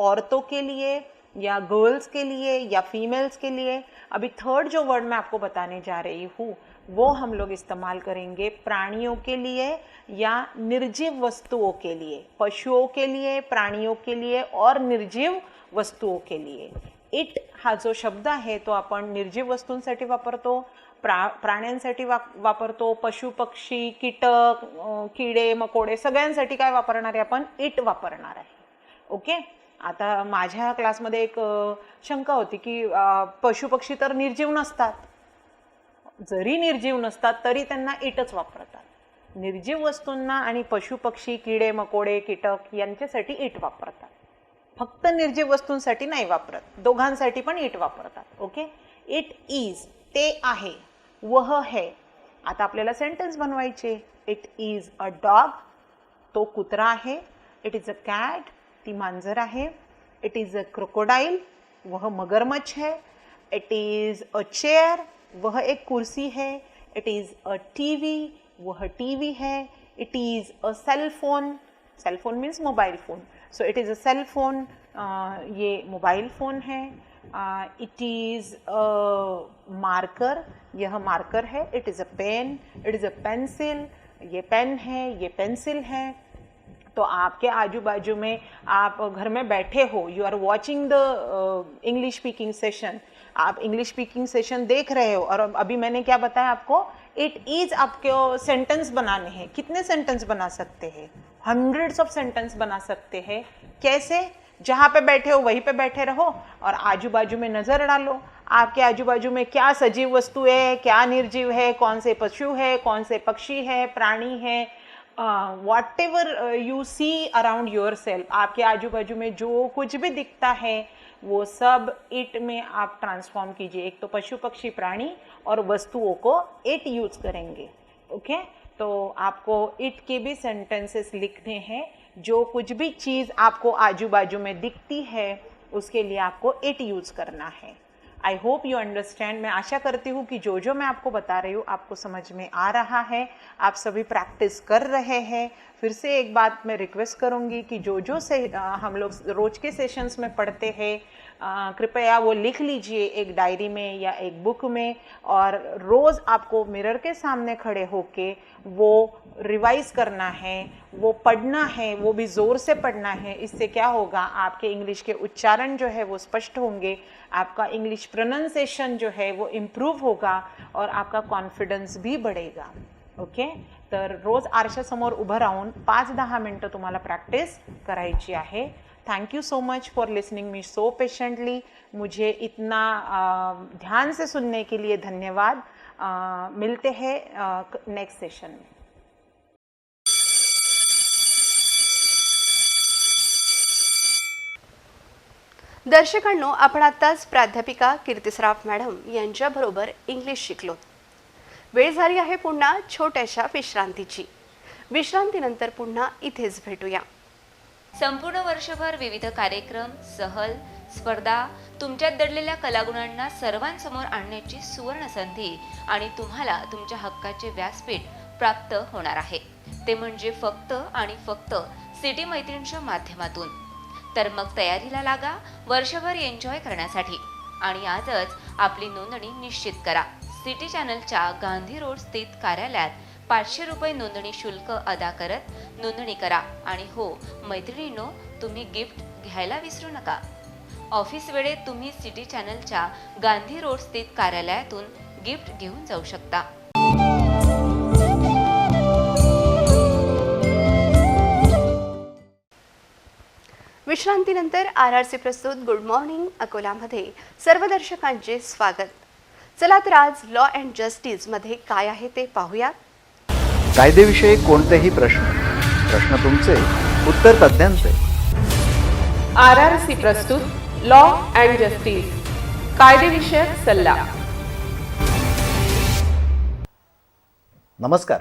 औरतों के लिए या गर्ल्स के लिए या फीमेल्स के लिए. अभी थर्ड जो वर्ड मैं आपको बताने जा रही हूँ वो हम लोग इस्तेमाल करेंगे प्राणियों के लिए या निर्जीव वस्तुओं के लिए, पशुओं के लिए, प्राणियों के लिए और निर्जीव वस्तुओं के लिए. इट हा जो शब्द आहे तो आपण निर्जीव वस्तूंसाठी वापरतो, प्राण्यांसाठी वापरतो, पशु पक्षी, कीटक, किडे मकोडे सगळ्यांसाठी काय वापरणार आहे आपण? इट वापरणार आहे. ओके. आता माझ्या क्लासमध्ये एक शंका होती की पशु पक्षी तर निर्जीव नसतात. जरी निर्जीव नसतात तरी त्यांना इटच वापरतात. निर्जीव वस्तूंना आणि पशु पक्षी, किडे मकोडे, कीटक यांच्यासाठी इट वापरतात. फक्त निर्जीव वस्तूंसाठी नाही वापरत, दोघांसाठी पण इट वापरतात. ओके. इट इज, ते आहे, वह है. आता आपल्याला सेंटेन्स बनवायचे. इट इज अ डॉग, तो कुत्रा आहे. इट इज अ कॅट, ती मांजर आहे. इट इज अ क्रोकोडाइल, वह मगरमच्छ है. इट इज अ चेयर, वह एक कुर्सी है. इट इज अ टीवी, वह टीवी है. It is a cell phone, cell phone means mobile phone. So it is a cell phone, ये मोबाइल फोन है. इट इज अ मार्कर, यह मार्कर है. It is a pen, it is a pencil, ये पेन है, ये पेंसिल है. तो आपके आजू बाजू में आप घर में बैठे हो, you are watching the English speaking session, आप इंग्लिश स्पीकिंग सेशन देख रहे हो और अभी मैंने क्या बताया आपको? इट इज आपको सेंटेंस बनाने हैं. कितने सेंटेंस बना सकते हैं? हंड्रेड्स ऑफ सेंटेंस बना सकते हैं. कैसे? जहाँ पे बैठे हो वहीं पे बैठे रहो और आजू बाजू में नज़र डालो. आपके आजू बाजू में क्या सजीव वस्तु है, क्या निर्जीव है, कौन से पशु है, कौन से पक्षी है, प्राणी है, whatever you see around yourself. आपके आजू बाजू में जो कुछ भी दिखता है वो सब इट में आप ट्रांसफॉर्म कीजिए. एक तो पशु पक्षी प्राणी और वस्तुओं को इट यूज करेंगे. ओके. तो आपको इट के भी सेंटेंसेस लिखने हैं. जो कुछ भी चीज़ आपको आजू बाजू में दिखती है उसके लिए आपको इट यूज करना है. आई होप यू अंडरस्टैंड. मैं आशा करती हूँ कि जो मैं आपको बता रही हूँ आपको समझ में आ रहा है, आप सभी प्रैक्टिस कर रहे हैं. फिर से एक बात मैं रिक्वेस्ट करूँगी कि जो से हम लोग रोज के सेशंस में पढ़ते हैं कृपया वो लिख लीजिए एक डायरी में या एक बुक में और रोज़ आपको मिरर के सामने खड़े होके वो रिवाइज करना है, वो पढ़ना है, वो भी ज़ोर से पढ़ना है. इससे क्या होगा? आपके इंग्लिश के उच्चारण जो है वो स्पष्ट होंगे, आपका इंग्लिश प्रोनाउंसिएशन जो है वो इम्प्रूव होगा और आपका कॉन्फिडन्स भी बढ़ेगा. ओके. तर रोज आरशासमोर उभं राहून 5-10 मिनटं तुम्हाला प्रॅक्टिस करायची आहे. Thank you so much for listening me so patiently. मुझे इतना ध्यान से सुनने के लिए धन्यवाद. मिलते हैं नेक्स्ट सेशन में. दर्शकांनो, आपण आत्ताच प्राध्यापिका कीर्तिसराफ मॅडम यांच्याबरोबर इंग्लिश शिकलो. वेळ झाली आहे पुन्हा छोट्याशा विश्रांतीची. विश्रांतीनंतर पुन्हा इथेच भेटूया. संपूर्ण वर्षभर विविध कार्यक्रम, सहल, स्पर्धा, तुमच्यात दडलेल्या कलागुणांना सर्वांसमोर आणण्याची सुवर्ण संधी आणि तुम्हाला तुमच्या हक्काचे व्यासपीठ प्राप्त होणार आहे. ते म्हणजे फक्त आणि फक्त सिटी मैत्रीणच्या माध्यमातून. तर मग तयारीला लागा वर्षभर एन्जॉय करण्यासाठी आणि आजच आपली नोंदणी निश्चित करा. सिटी चॅनलच्या गांधी रोड स्थित कार्यालयात 500 रुपये नोंदणी शुल्क अदा करत नोंदणी करा. आणि हो मैत्रिणींनो, तुम्ही गिफ्ट घ्यायला विसरू नका. ऑफिस वेळेत तुम्ही सिटी चॅनलच्या गांधी रोड स्थित कार्यालयातून गिफ्ट घेऊन जाऊ शकता. विश्रांतीनंतर RRC प्रस्तुत गुड मॉर्निंग अकोलामध्ये सर्व दर्शकांचे स्वागत. चला तर आज लॉ अँड जस्टिस मध्ये काय आहे ते पाहूया. कायदेविषयी कोणतेही प्रश्न तुमचे, उत्तर तज्ञांचे. RRC प्रस्तुत लॉ अँड जस्टिस कायदेविषयक सल्ला. नमस्कार.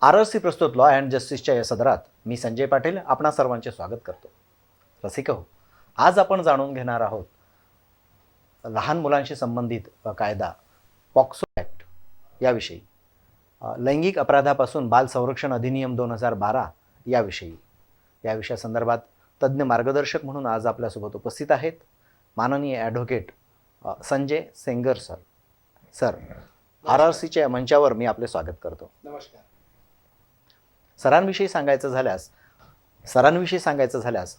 RRC प्रस्तुत लॉ अँड जस्टिसच्या या सदरात मी संजय पाटील आपणा सर्वांचे स्वागत करतो. रसिक हो, आज आपण जाणून घेणार आहोत लहान मुलांशी संबंधित कायदा पॉक्सो ॲक्ट याविषयी, लैंगिक अपराधापासून बाल संरक्षण अधिनियम 2012 याविषयी. या विषयासंदर्भात तज्ज्ञ मार्गदर्शक म्हणून आज आपल्यासोबत उपस्थित आहेत माननीय advocate Sanjay Sengar sir. Sir, RRCच्या मंचावर मी आपले स्वागत करतो. नमस्कार. सरांविषयी सांगायचं झाल्यास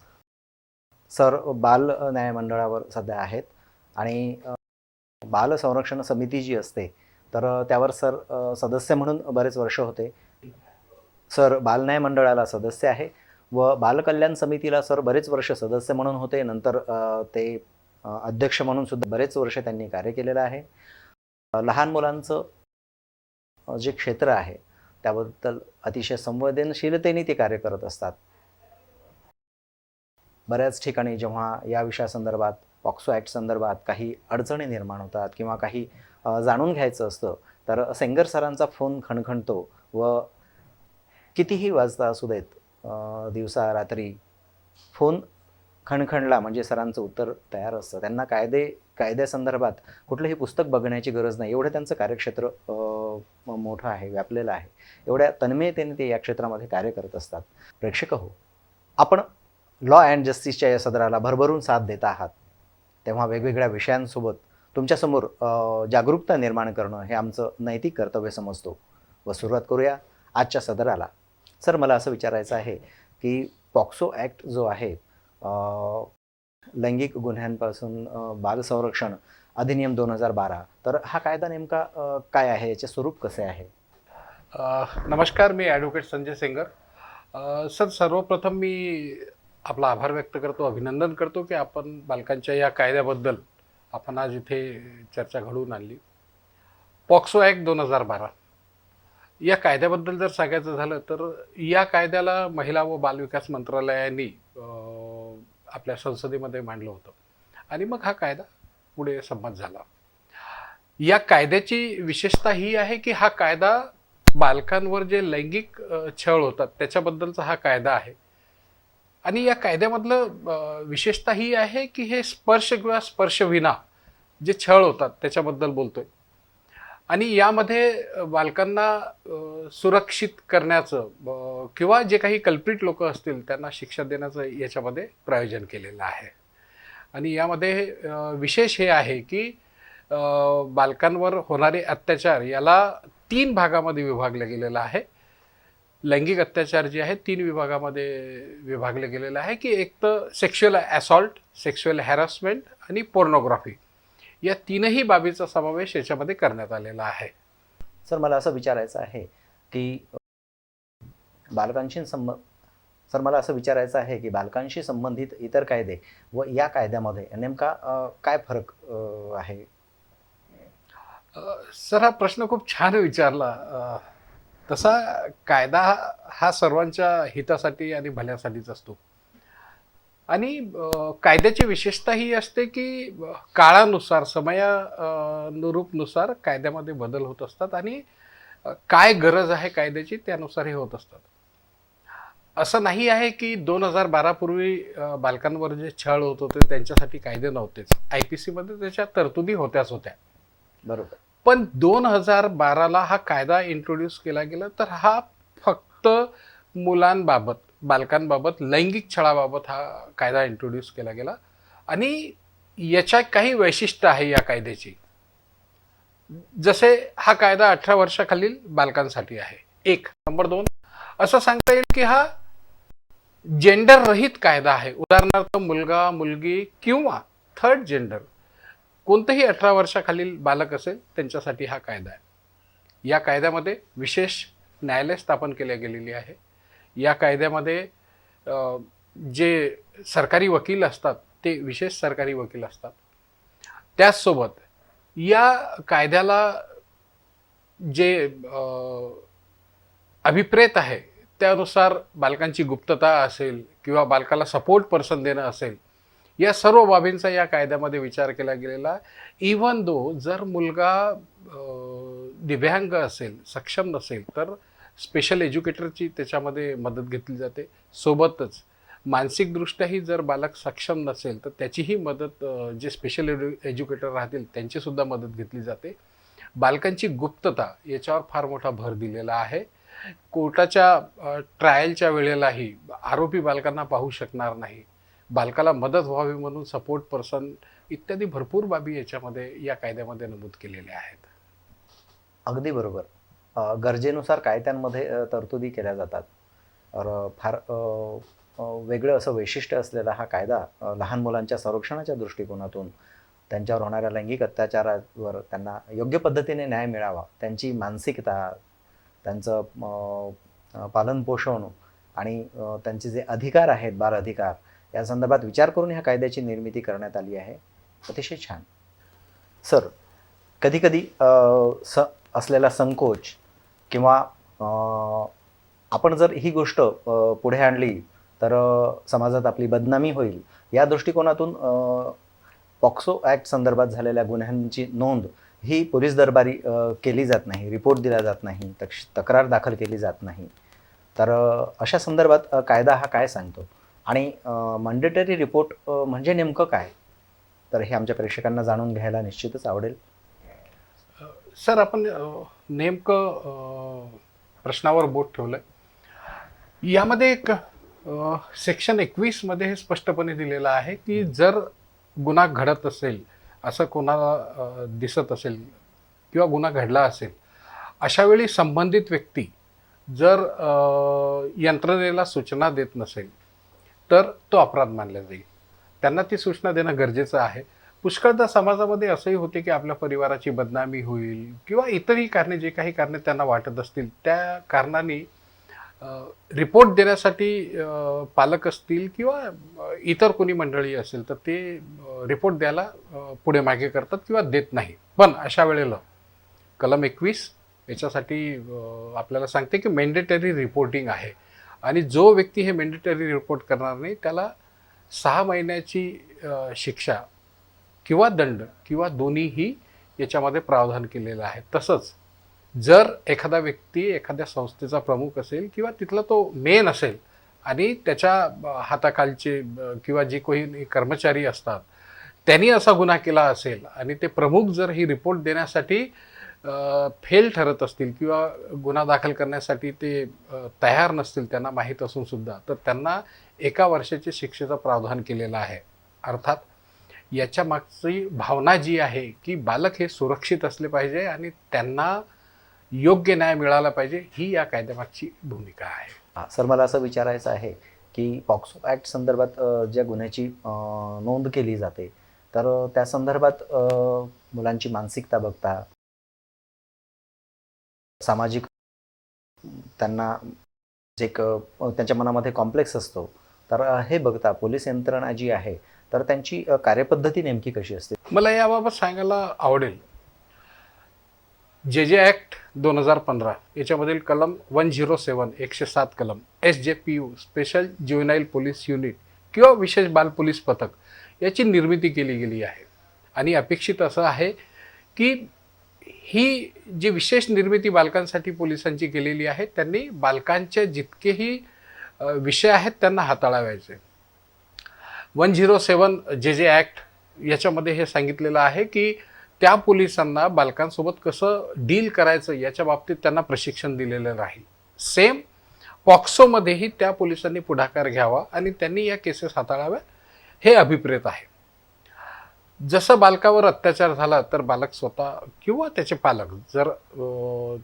सर बाल न्याय मंडळावर सध्या आहेत आणि बाल संरक्षण समिती जी असते तर त्यावर सर सदस्य म्हणून बरेच वर्ष होते. सर बाल न्याय मंडळाला सदस्य आहे व बालकल्याण समितीला सर बरेच वर्ष सदस्य म्हणून होते. नंतर ते अध्यक्ष म्हणून सुद्धा बरेच वर्ष त्यांनी कार्य केलेलं आहे. लहान मुलांचं जे क्षेत्र आहे त्याबद्दल अतिशय संवेदनशीलतेने ते कार्य करत असतात. बऱ्याच ठिकाणी जेव्हा या विषयासंदर्भात पॉक्सो ॲक्ट संदर्भात काही अडचणी निर्माण होतात किंवा काही जाणून घ्यायचं असतं तर सेंगर सरांचा फोन खणखणतो व कितीही वाजता असू देत, दिवसा रात्री फोन खणखणला म्हणजे सरांचं उत्तर तयार असतं. त्यांना कायद्यासंदर्भात कुठलंही पुस्तक बघण्याची गरज नाही, एवढं त्यांचं कार्यक्षेत्र मोठं आहे, व्यापलेलं आहे. एवढ्या तन्मयतेने ते या क्षेत्रामध्ये कार्य करत असतात. प्रेक्षक हो, आपण लॉ अँड जस्टिसच्या या सदराला भरभरून साथ देत आहात तेव्हा वेगवेगळ्या विषयांसोबत तुमच्यासमोर जागरूकता निर्माण करणं हे आमचं नैतिक कर्तव्य समजतो. व सुरुवात करूया आजच्या सदराला. सर, मला असं विचारायचं आहे की पॉक्सो ॲक्ट जो आहे, लैंगिक गुन्ह्यांपासून बाल संरक्षण अधिनियम 2012, तर हा कायदा नेमका काय आहे, याचे स्वरूप कसे आहे? नमस्कार, मी ॲडव्होकेट संजय सेंगर. सर, सर्वप्रथम मी आपला आभार व्यक्त करतो, अभिनंदन करतो की आपण बालकांच्या या कायद्याबद्दल आपण आज इथे चर्चा घडवून आणली. पॉक्सो ॲक्ट 2012 या कायद्याबद्दल जर सांगायचं झालं तर या कायद्याला महिला व बालविकास मंत्रालयाने आपल्या संसदेमध्ये मांडलं होतं आणि मग हा कायदा पुढे संमत झाला. या कायद्याची विशेषता ही आहे की हा कायदा बालकांवर जे लैंगिक छळ होतात त्याच्याबद्दलचा हा कायदा आहे. आणि या कायद्यामधलं विशेषता ही आहे की हे स्पर्श किंवा स्पर्शविना जे छळ होतात त्याच्याबद्दल बोलतोय आणि यामध्ये बालकांना सुरक्षित करण्याचं किंवा जे काही कल्प्रिट लोक असतील त्यांना शिक्षा देण्याचं याच्यामध्ये प्रयोजन केलेलं आहे. आणि यामध्ये विशेष हे आहे की बालकांवर होणारे अत्याचार याला 3 भागामध्ये विभागलं गेलेलं आहे. लैंगिक अत्याचार जे आहे 3 विभागामध्ये विभागले गेलेलं आहे की एक तर सेक्शुअल असॉल्ट, सेक्शुअल हॅरासमेंट आणि पोर्नोग्राफी या 3ही बाबीचा समावेश याच्यामध्ये करण्यात आलेला आहे. सर, मला असं विचारायचं आहे की बालकांशी संबंधित इतर कायदे व या कायद्यामध्ये नेमका काय फरक आहे? सर, हा प्रश्न खूप छान विचारला. तसा कायदा हा सर्वांच्या हितासाठी आणि भल्यासाठीच असतो आणि कायद्याची विशेषता ही असते की काळानुसार, समयानुरूपनुसार कायद्यामध्ये बदल होत असतात आणि काय गरज आहे कायद्याची त्यानुसार हे होत असतात. असं नाही आहे की 2012 पूर्वी बालकांवर जे छळ होत होते त्यांच्यासाठी कायदे नव्हतेच. IPC मध्ये त्याच्या तरतुदी होत्याच होत्या. बरोबर. पण 2012ला हा कायदा इंट्रोड्यूस केला गेला, तर हा फक्त मुलांबाबत, बालकांबाबत, लैंगिक छळाबाबत हा कायदा इंट्रोड्यूस केला गेला. आणि याच्या काही वैशिष्ट्य आहे या कायद्याची. जसे हा कायदा 18 वर्षाखालील बालकांसाठी आहे, एक. नंबर 2, असं सांगता येईल की हा जेंडर रहित कायदा आहे. उदाहरणार्थ मुलगा, मुलगी किंवा थर्ड जेंडर कोणतंही 18 वर्षाखालील बालक असेल त्यांच्यासाठी हा कायदा आहे. या कायद्यामध्ये विशेष न्यायालय स्थापन केल्या गेलेली आहे. या कायद्यामध्ये जे सरकारी वकील असतात ते विशेष सरकारी वकील असतात. त्याचसोबत या कायद्याला जे अभिप्रेत आहे त्यानुसार बालकांची गुप्तता असेल किंवा बालकाला सपोर्ट पर्सन देणं असेल, या सर्व बाबींचा या कायद्यामध्ये विचार केला गेलेला. इवन दो जर मुलगा दिव्यांग असेल, सक्षम नसेल, तर स्पेशल एज्युकेटरची त्याच्यामध्ये मदत घेतली जाते. सोबतच मानसिकदृष्ट्याही जर बालक सक्षम नसेल तर त्याचीही मदत, जे स्पेशल एज्युकेटर राहतील त्यांचीसुद्धा मदत घेतली जाते. बालकांची गुप्तता याच्यावर फार मोठा भर दिलेला आहे. कोर्टाच्या ट्रायलच्या वेळेलाही आरोपी बालकांना पाहू शकणार नाही. बालकाला मदत व्हावी म्हणून सपोर्ट पर्सन इत्यादी भरपूर बाबी याच्यामध्ये, या कायद्यामध्ये नमूद केलेल्या आहेत. अगदी बरोबर. गरजेनुसार कायद्यांमध्ये तरतुदी केल्या जातात. फार वेगळं असं वैशिष्ट्य असलेला हा कायदा लहान मुलांच्या संरक्षणाच्या दृष्टिकोनातून, त्यांच्यावर होणाऱ्या लैंगिक अत्याचारावर त्यांना योग्य पद्धतीने न्याय मिळावा, त्यांची मानसिकता, त्यांचं पालनपोषण आणि त्यांचे जे अधिकार आहेत, बाल अधिकार, या संदर्भात विचार करून ह्या कायद्याची निर्मिती करण्यात आली आहे. अतिशय छान. सर, कधीकधी असलेला संकोच किंवा आपण जर ही गोष्ट पुढे आणली तर समाजात आपली बदनामी होईल, या दृष्टिकोनातून पॉक्सो ॲक्ट संदर्भात झालेल्या गुन्ह्यांची नोंद ही पोलीस दरबारी केली जात नाही, रिपोर्ट दिला जात नाही, तक्रार दाखल केली जात नाही. तर अशा संदर्भात कायदा हा काय सांगतो आणि मंडेटरी रिपोर्ट म्हणजे नेमकं काय? तर हे आमच्या प्रेक्षकांना जाणून घ्यायला निश्चितच आवडेल. सर, आपण नेमकं प्रश्नावर बोट ठेवलं. यामध्ये एक सेक्शन 21 मध्ये हे स्पष्टपणे दिलेलं आहे की जर गुन्हा घडत असेल, असं कोणाला दिसत असेल किंवा गुन्हा घडला असेल, अशा वेळी संबंधित व्यक्ती जर यंत्रणेला सूचना देत नसेल तर तो अपराध मानला जाईल. त्यांना ती सूचना देणं गरजेचं आहे. पुष्कळदा समाजामध्ये असंही होते की आपल्या परिवाराची बदनामी होईल किंवा इतरही कारणे, जे काही कारणे त्यांना वाटत असतील, त्या कारणाने रिपोर्ट देण्यासाठी पालक असतील किंवा इतर कोणी मंडळी असेल तर ते रिपोर्ट द्यायला पुढे मागे करतात किंवा देत नाही. पण अशा वेळेला कलम 21 याच्यासाठी आपल्याला सांगते की मॅन्डेटरी रिपोर्टिंग आहे आणि जो व्यक्ती हे मॅन्डेटरी रिपोर्ट करणार नाही त्याला 6 महिन्याची शिक्षा किंवा दंड किंवा दोन्हीही याच्यामध्ये प्रावधान केलेलं आहे. तसंच जर एखादा व्यक्ती एखाद्या संस्थेचा प्रमुख असेल किंवा तिथला तो मेन असेल आणि त्याच्या हाताखालचे किंवा जे कोणी कर्मचारी असतात त्यांनी असा गुन्हा केला असेल आणि ते प्रमुख जर ही रिपोर्ट देण्यासाठी फेल ठरत असतील किंवा गुन्हा दाखल करण्यासाठी ते तयार नसतील, त्यांना माहीत असून सुद्धा, तर त्यांना 1 वर्षाची शिक्षेचं प्रावधान केलेलं आहे. अर्थात याच्या मागची भावना जी आहे की बालक हे सुरक्षित असले पाहिजे आणि त्यांना योग्य न्याय मिळाला पाहिजे, ही या कायद्यामागची भूमिका आहे. सर, मला असं विचारायचं आहे की पॉक्सो ॲक्ट संदर्भात ज्या गुन्ह्याची नोंद केली जाते तर त्या संदर्भात मुलांची मानसिकता बघता, सामाजिक त्यांना जे त्यांच्या मनामध्ये कॉम्प्लेक्स असतो, तर हे बघता पोलीस यंत्रणा जी आहे तर त्यांची कार्यपद्धती नेमकी कशी असते? मला याबाबत सांगायला आवडेल. जे ॲक्ट 2015 याच्यामधील कलम 107 107 कलम SJPU स्पेशल ज्युव्हेनाईल पोलीस युनिट किंवा विशेष बाल पोलीस पथक याची निर्मिती केली गेली आहे आणि अपेक्षित असं आहे की ही जी विशेष निर्मिती बालकांसाठी पोलिसांची केलेली आहे, त्यांनी बालकांच्या जितकेही विषय आहेत त्यांना हाताळावायचे. 107 जे ॲक्ट याच्यामध्ये हे सांगितलेलं आहे की त्या पोलिसांना बालकांसोबत कसं डील करायचं याच्या बाबतीत त्यांना प्रशिक्षण दिलेलं राहील. सेम पॉक्सोमध्येही त्या पोलिसांनी पुढाकार घ्यावा आणि त्यांनी या केसेस हाताळाव्या हे अभिप्रेत आहे. जसं बालकावर अत्याचार झाला तर बालक स्वतः किंवा त्याचे पालक जर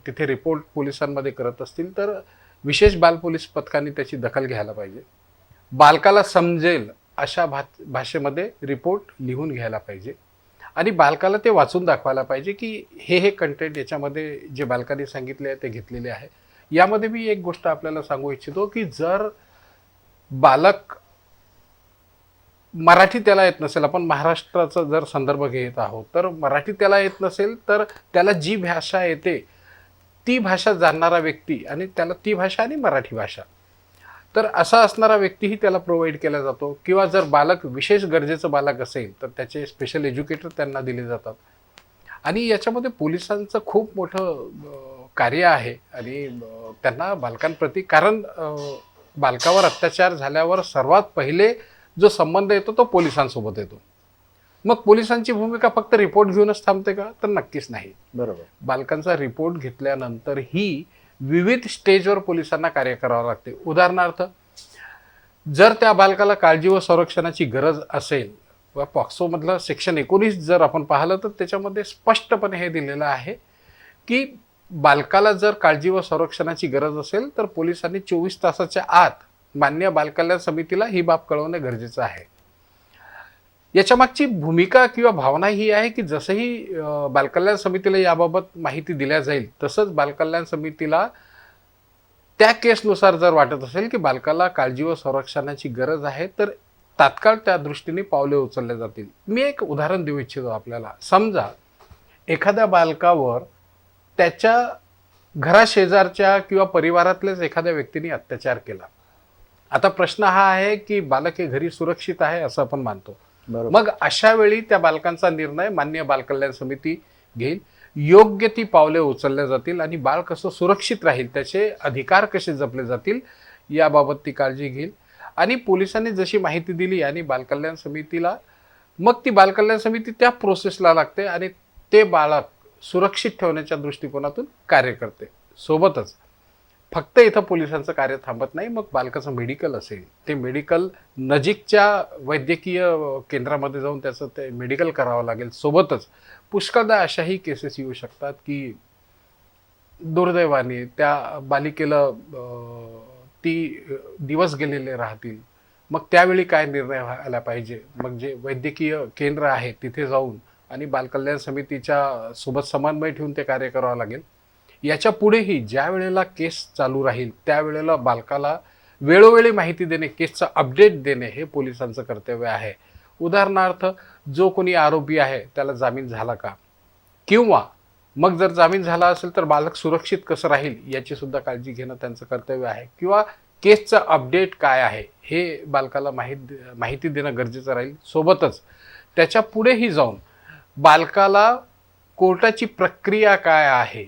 तिथे रिपोर्ट पोलिसांमध्ये करत असतील तर विशेष बाल पोलीस पथकांनी त्याची दखल घ्यायला पाहिजे. बालकाला समजेल अशा भाषेमध्ये रिपोर्ट लिहून घ्यायला पाहिजे आणि बालकाला ते वाचून दाखवायला पाहिजे की हे कंटेंट याच्यामध्ये जे बालकांनी सांगितले आहे ते घेतलेले आहे. यामध्ये मी एक गोष्ट आपल्याला सांगू इच्छितो की जर बालक मराठी त्याला येत नसेल, आपण महाराष्ट्राचा जर संदर्भ घेत आहोत, तर मराठी त्याला येत नसेल तर त्याला जी भाषा येते ती भाषा जाणणारा व्यक्ती आणि त्याला ती भाषा आणि मराठी भाषा तर असा असणारा व्यक्तीही त्याला प्रोव्हाइड केला जातो. किंवा जर बालक विशेष गरजेचं बालक असेल तर त्याचे स्पेशल एज्युकेटर त्यांना दिले जातात. आणि याच्यामध्ये पोलिसांचं खूप मोठं कार्य आहे आणि त्यांना बालकांप्रती, कारण बालकावर अत्याचार झाल्यावर सर्वात पहिले जो संबंध येतो तो पोलिसांसोबत येतो. मग पोलिसांची भूमिका फक्त रिपोर्ट घेऊनच थांबते का? तर नक्कीच नाही. बरोबर. बालकांचा रिपोर्ट घेतल्यानंतरही विविध स्टेजवर पोलिसांना कार्य करावं लागते. उदाहरणार्थ, जर त्या बालकाला काळजी व संरक्षणाची गरज असेल व पॉक्सोमधलं सेक्शन 19 जर आपण पाहिलं तर त्याच्यामध्ये स्पष्टपणे हे दिलेलं आहे की बालकाला जर काळजी व संरक्षणाची गरज असेल तर पोलिसांनी 24 तासाच्या आत मान्य बालकल्याण समितीला ही बाब कळवणे गरजेचं आहे. याच्या मागची भूमिका किंवा भावना ही आहे की जसंही बालकल्याण समितीला याबाबत माहिती दिल्या जाईल तसंच बालकल्याण समितीला त्या केसनुसार जर वाटत असेल की बालकाला काळजी व संरक्षणाची गरज आहे तर तात्काळ त्या दृष्टीने पावले उचलले जातील. मी एक उदाहरण देऊ इच्छितो आपल्याला. समजा एखाद्या बालकावर त्याच्या घराशेजारच्या किंवा परिवारातल्याच एखाद्या व्यक्तीने अत्याचार केला. आता प्रश्न हा आहे की बालक हे घरी सुरक्षित आहे असं आपण मानतो. मग अशा वेळी त्या बालकांचा निर्णय मान्य बालकल्याण समिती घेईल. योग्य ती पावले उचलल्या जातील आणि बाळ कसं सुरक्षित राहील, त्याचे अधिकार कसे जपले जातील याबाबत ती काळजी घेईल. आणि पोलिसांनी जशी माहिती दिली आणि बालकल्याण समितीला, मग ती बालकल्याण समिती त्या प्रोसेसला लागते आणि ते बालक सुरक्षित ठेवण्याच्या दृष्टिकोनातून कार्य करते. सोबतच फक्त इथं पोलिसांचं कार्य थांबत नाही. मग बालकाचं मेडिकल असेल, ते मेडिकल नजीकच्या वैद्यकीय केंद्रामध्ये जाऊन त्याचं ते मेडिकल करावं लागेल. सोबतच पुष्कळदा अशाही केसेस येऊ शकतात की दुर्दैवाने त्या बालिकेला ती दिवस गेलेले राहतील. मग त्यावेळी काय निर्णय व्हायला पाहिजे, मग जे वैद्यकीय केंद्र आहे तिथे जाऊन आणि बालकल्याण समितीच्या सोबत समन्वय ठेवून ते कार्य करावं लागेल. याच्या पुढेही ज्या वेळेला केस चालू राहील त्यावेळेला बालकाला वेळोवेळी माहिती देणे, केसचं अपडेट देणे हे पोलिसांचं कर्तव्य आहे. उदाहरणार्थ, जो कोणी आरोपी आहे त्याला जामीन झाला का, किंवा मग जर जामीन झाला असेल तर बालक सुरक्षित कसं राहील याची सुद्धा काळजी घेणं त्यांचं कर्तव्य आहे. किंवा केसचं अपडेट काय आहे हे बालकाला माहिती देणं गरजेचं राहील. सोबतच त्याच्या पुढेही जाऊन बालकाला कोर्टाची प्रक्रिया काय आहे,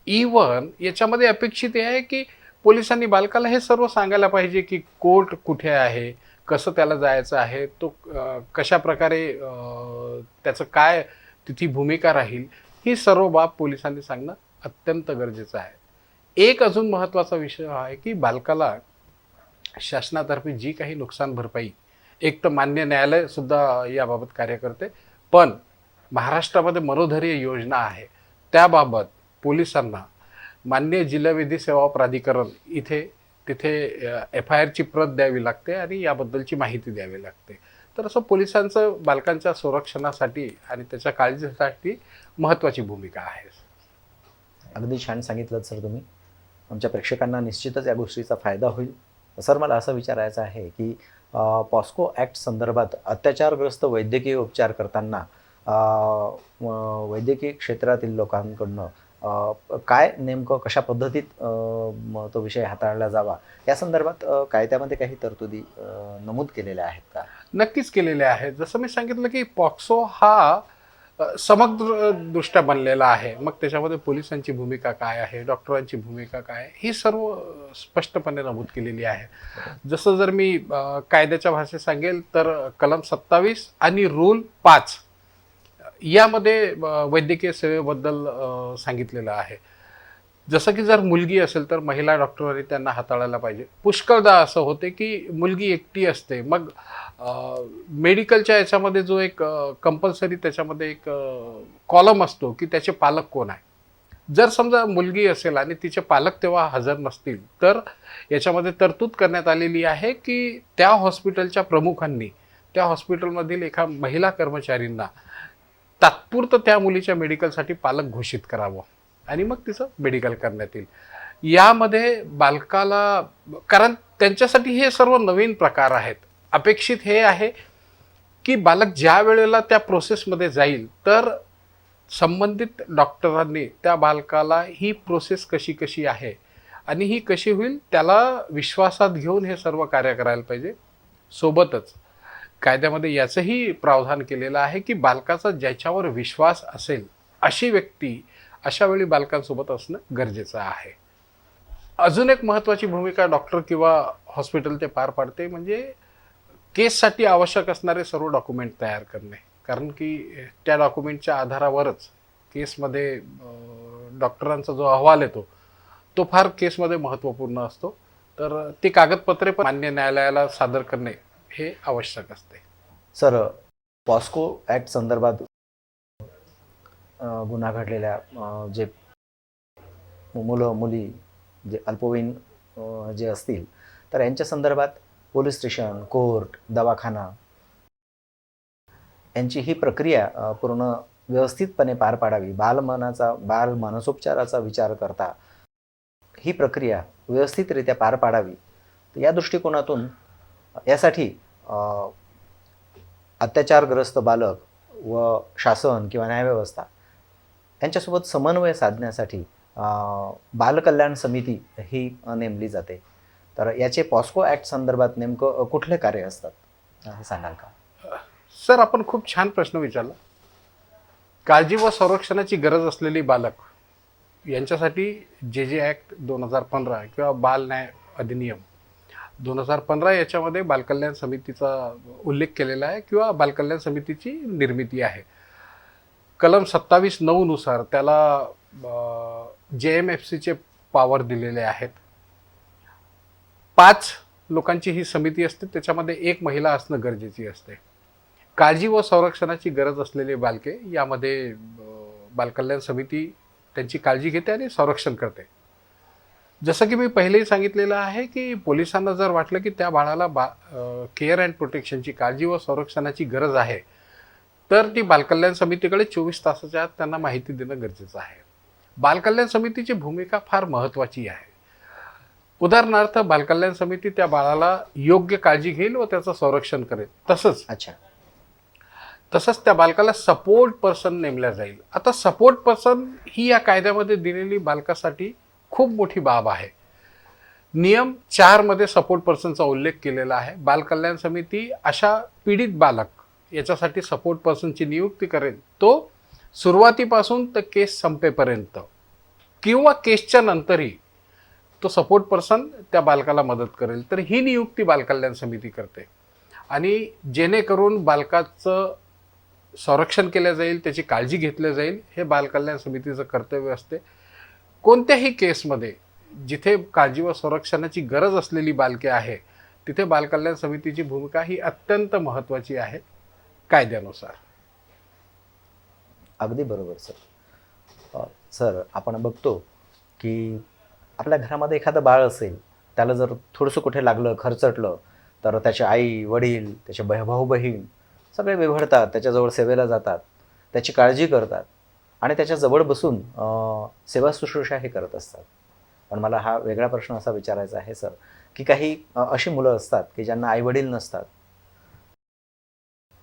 इवन याच्यामध्ये अपेक्षित आहे की पोलिसांनी बालकाला हे सर्व सांगायला पाहिजे की कोर्ट कुठे आहे, कसं त्याला जायचं आहे, तो कशा प्रकारे त्याचं काय तिथे भूमिका राहील, ही सर्व बाब पोलिसांनी सांगणं अत्यंत गरजेचं आहे. एक अजून महत्त्वाचा विषय आहे की बालकाला शासनातर्फे जी काही नुकसान भरपाई, एक तर मान्य न्यायालय सुद्धा याबाबत कार्य करते, पण महाराष्ट्रामध्ये मनोधैर्य योजना आहे त्याबाबत पोलिसांना मान्य जिल्हा विधी सेवा प्राधिकरण तिथे FIRची प्रत द्यावी लागते आणि याबद्दलची माहिती द्यावी लागते. तर असं पोलिसांचं बालकांच्या संरक्षणासाठी आणि त्याच्या काळजीसाठी महत्त्वाची भूमिका आहे. अगदी छान सांगितलं सर तुम्ही. आमच्या प्रेक्षकांना निश्चितच या गोष्टीचा फायदा होईल. सर, मला असं विचारायचं आहे की पॉस्को ॲक्ट संदर्भात अत्याचारग्रस्त वैद्यकीय उपचार करताना वैद्यकीय क्षेत्रातील लोकांकडनं काय नेमकं कशा पद्धतीत तो विषय हाताळला जावा या संदर्भात कायद्यामध्ये काही तरतुदी नमूद केलेल्या आहेत का? नक्कीच केलेले आहेत. जसं मी सांगितलं की पॉक्सो हा समग्र दृष्ट्या बनलेला आहे. मग त्याच्यामध्ये पोलिसांची भूमिका काय आहे, डॉक्टरांची भूमिका काय आहे, ही सर्व स्पष्टपणे नमूद केलेली आहे. जसं जर मी कायद्याच्या भाषेत सांगेल तर कलम 27 आणि रूल 5 यामध्ये वैद्यकीय सेवेबद्दल सांगितलेलं आहे. जसं की जर मुलगी असेल तर महिला डॉक्टरांनी त्यांना हाताळायला पाहिजे. पुष्कळदा असं होते की मुलगी एकटी असते, मग मेडिकलच्या याच्यामध्ये जो एक कंपल्सरी त्याच्यामध्ये एक कॉलम असतो की त्याचे पालक कोण आहे. जर समजा मुलगी असेल आणि तिचे पालक तेव्हा हजर नसतील तर याच्यामध्ये तरतूद करण्यात आलेली आहे की त्या हॉस्पिटलच्या प्रमुखांनी त्या हॉस्पिटलमधील एका महिला कर्मचारींना तात्पुरतं त्या मुलीच्या मेडिकलसाठी पालक घोषित करावं आणि मग तिचं मेडिकल करण्यात येईल. यामध्ये बालकाला, कारण त्यांच्यासाठी हे सर्व नवीन प्रकार आहेत, अपेक्षित हे आहे की बालक ज्या वेळेला त्या प्रोसेसमध्ये जाईल तर संबंधित डॉक्टरांनी त्या बालकाला ही प्रोसेस कशी कशी आहे आणि ही कशी होईल त्याला विश्वासात घेऊन हे सर्व कार्य करायला पाहिजे. सोबतच कायद्यामध्ये याचंही प्रावधान केलेलं आहे की बालकाचा ज्याच्यावर विश्वास असेल अशी व्यक्ती अशा वेळी बालकांसोबत असणं गरजेचं आहे. अजून एक महत्त्वाची भूमिका डॉक्टर किंवा हॉस्पिटल ते पार पाडते म्हणजे केससाठी आवश्यक असणारे सर्व डॉक्युमेंट तयार करणे. कारण की त्या डॉक्युमेंटच्या आधारावरच केसमध्ये डॉक्टरांचा जो अहवाल येतो तो फार केसमध्ये महत्त्वपूर्ण असतो. तर ती कागदपत्रे पण मान्य न्यायालयाला सादर करणे हे आवश्यक असते. सर, पॉस्को ॲक्ट संदर्भात गुन्हा घडलेल्या जे मुलं मुली जे अल्पवयीन जे असतील तर यांच्या संदर्भात पोलीस स्टेशन, कोर्ट, दवाखाना यांची ही प्रक्रिया पूर्ण व्यवस्थितपणे पार पाडावी. बाल मानसोपचाराचा विचार करता ही प्रक्रिया व्यवस्थितरित्या पार पाडावी. तर या दृष्टिकोनातून यासाठी अत्याचारग्रस्त बालक व शासन किंवा न्यायव्यवस्था यांच्यासोबत समन्वय साधण्यासाठी बालकल्याण समिती ही नेमली जाते. तर याचे पॉस्को ॲक्ट संदर्भात नेमकं कुठले कार्य असतात हे सांगाल का? सर, आपण खूप छान प्रश्न विचारला. काळजी व संरक्षणाची गरज असलेली बालक यांच्यासाठी जे ॲक्ट 2015 किंवा बाल न्याय अधिनियम 2015 याच्यामध्ये बालकल्याण समितीचा उल्लेख केलेला आहे किंवा बालकल्याण समितीची निर्मिती आहे. कलम 27(9) नुसार त्याला JMFCचे पॉवर दिलेले आहेत. 5 लोकांची ही समिती असते, त्याच्यामध्ये 1 महिला असणं गरजेची असते. काळजी व संरक्षणाची गरज असलेले बालके यामध्ये बालकल्याण समिती त्यांची काळजी घेते आणि संरक्षण करते. जसं की मी पहिलेही सांगितलेलं आहे की पोलिसांना जर वाटलं की त्या बाळाला केअर अँड प्रोटेक्शनची, काळजी व संरक्षणाची गरज आहे तर ती बालकल्याण समितीकडे 24 तासाच्या आत त्यांना माहिती देणं गरजेचं आहे. बालकल्याण समितीची भूमिका फार महत्त्वाची आहे. उदाहरणार्थ बालकल्याण समिती त्या बाळाला योग्य काळजी घेईल व त्याचं संरक्षण करेल. तसंच त्या बालकाला सपोर्ट पर्सन नेमल्या जाईल. आता सपोर्ट पर्सन ही या कायद्यामध्ये दिलेली बालकासाठी खूप मोठी बाब आहे. नियम 4 मध्ये सपोर्ट पर्सनचा उल्लेख केलेला आहे. बालकल्याण समिती अशा पीडित बालक याच्यासाठी सपोर्ट पर्सनची नियुक्ती करेल. तो सुरुवातीपासून तर केस संपेपर्यंत किंवा केसच्या नंतरही तो सपोर्ट पर्सन त्या बालकाला मदत करेल. तर ही नियुक्ती बालकल्याण समिती करते आणि जेणेकरून बालकाचं संरक्षण केलं जाईल, त्याची काळजी घेतली जाईल, हे बालकल्याण समितीचं कर्तव्य असते. कोणत्याही केसमध्ये जिथे काळजी व संरक्षणाची गरज असलेली बालके आहे तिथे बालकल्याण समितीची भूमिका ही अत्यंत महत्त्वाची आहे कायद्यानुसार. अगदी बरोबर सर. सर, आपण बघतो की आपल्या घरामध्ये एखादं बाळ असेल, त्याला जर थोडंसं कुठे लागलं, खरचटलं तर त्याचे आई वडील, त्याचे भाऊ बहीण सगळे विव्हळतात, त्याच्याजवळ सेवेला जातात, त्याची काळजी करतात आणि त्याच्याजवळ बसून सेवा शुश्रूषा हे करत असतात. पण मला हा वेगळा प्रश्न असा विचारायचा आहे सर की काही अशी मुलं असतात की ज्यांना आईवडील नसतात,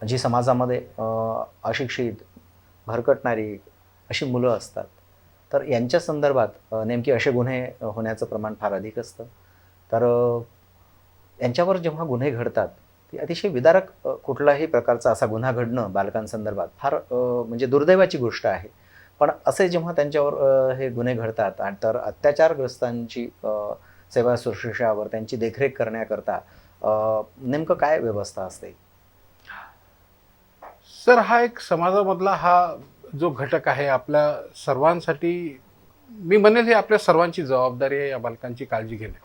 जी समाजामध्ये अशिक्षित, भरकटणारी अशी मुलं असतात. तर यांच्या संदर्भात नेमके असे गुन्हे होण्याचं प्रमाण फार अधिक असतं. तर यांच्यावर जेव्हा गुन्हे घडतात ती अतिशय विदारक कुठलाही प्रकारचा असा गुन्हा घडणं बालकांसंदर्भात फार म्हणजे दुर्दैवाची गोष्ट आहे. पण असे जेव्हा त्यांच्यावर हे गुन्हे घडतात आणि तर अत्याचारग्रस्तांची सेवा शुश्रूषावर त्यांची देखरेख करण्याकरता नेमकं काय व्यवस्था असते? सर, हा एक समाजामधला हा जो घटक आहे आपल्या सर्वांसाठी, मी म्हणेल ही आपल्या सर्वांची जबाबदारी आहे या बालकांची काळजी घेणे.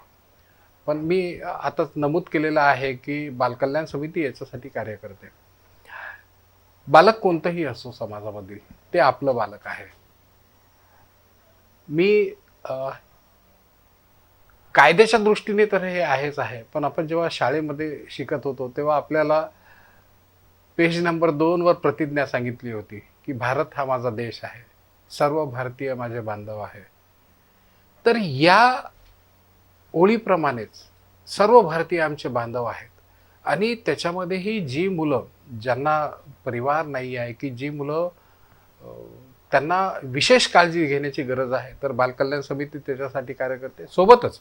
पण मी आता नमूद केलेलं आहे की बालकल्याण समिती याच्यासाठी कार्य करते. बालक कोणतंही असो समाजामधील, ते आपलं बालक आहे. मी कायद्याच्या दृष्टीने तर हे आहेच आहे, पण आपण जेव्हा शाळेमध्ये शिकत होतो तेव्हा आपल्याला पेज नंबर 2 वर प्रतिज्ञा सांगितली होती की भारत हा माझा देश आहे, सर्व भारतीय माझे बांधव आहे. तर या ओळीप्रमाणेच सर्व भारतीय आमचे बांधव आहेत. आणि त्याच्यामध्येही जी मुलं ज्यांना परिवार नाही आहे, की जी मुलं त्यांना विशेष काळजी घेण्याची गरज आहे, तर बालकल्याण समिती त्याच्यासाठी कार्य करते. सोबतच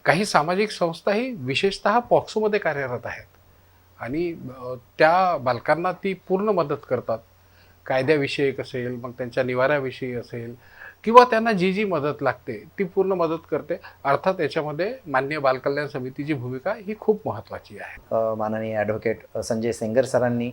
काही सामाजिक संस्थाही विशेषतः पॉक्सोमध्ये कार्यरत आहेत आणि त्या बालकांना ती पूर्ण मदत करतात. कायद्याविषयक असेल, मग त्यांच्या निवाऱ्याविषयी असेल, किंवा त्यांना जी जी मदत लागते ती पूर्ण मदत करते. अर्थात याच्यामध्ये माननीय बालकल्याण समितीची भूमिका ही खूप महत्त्वाची आहे. माननीय ॲडव्होकेट संजय सेंगर सरांनी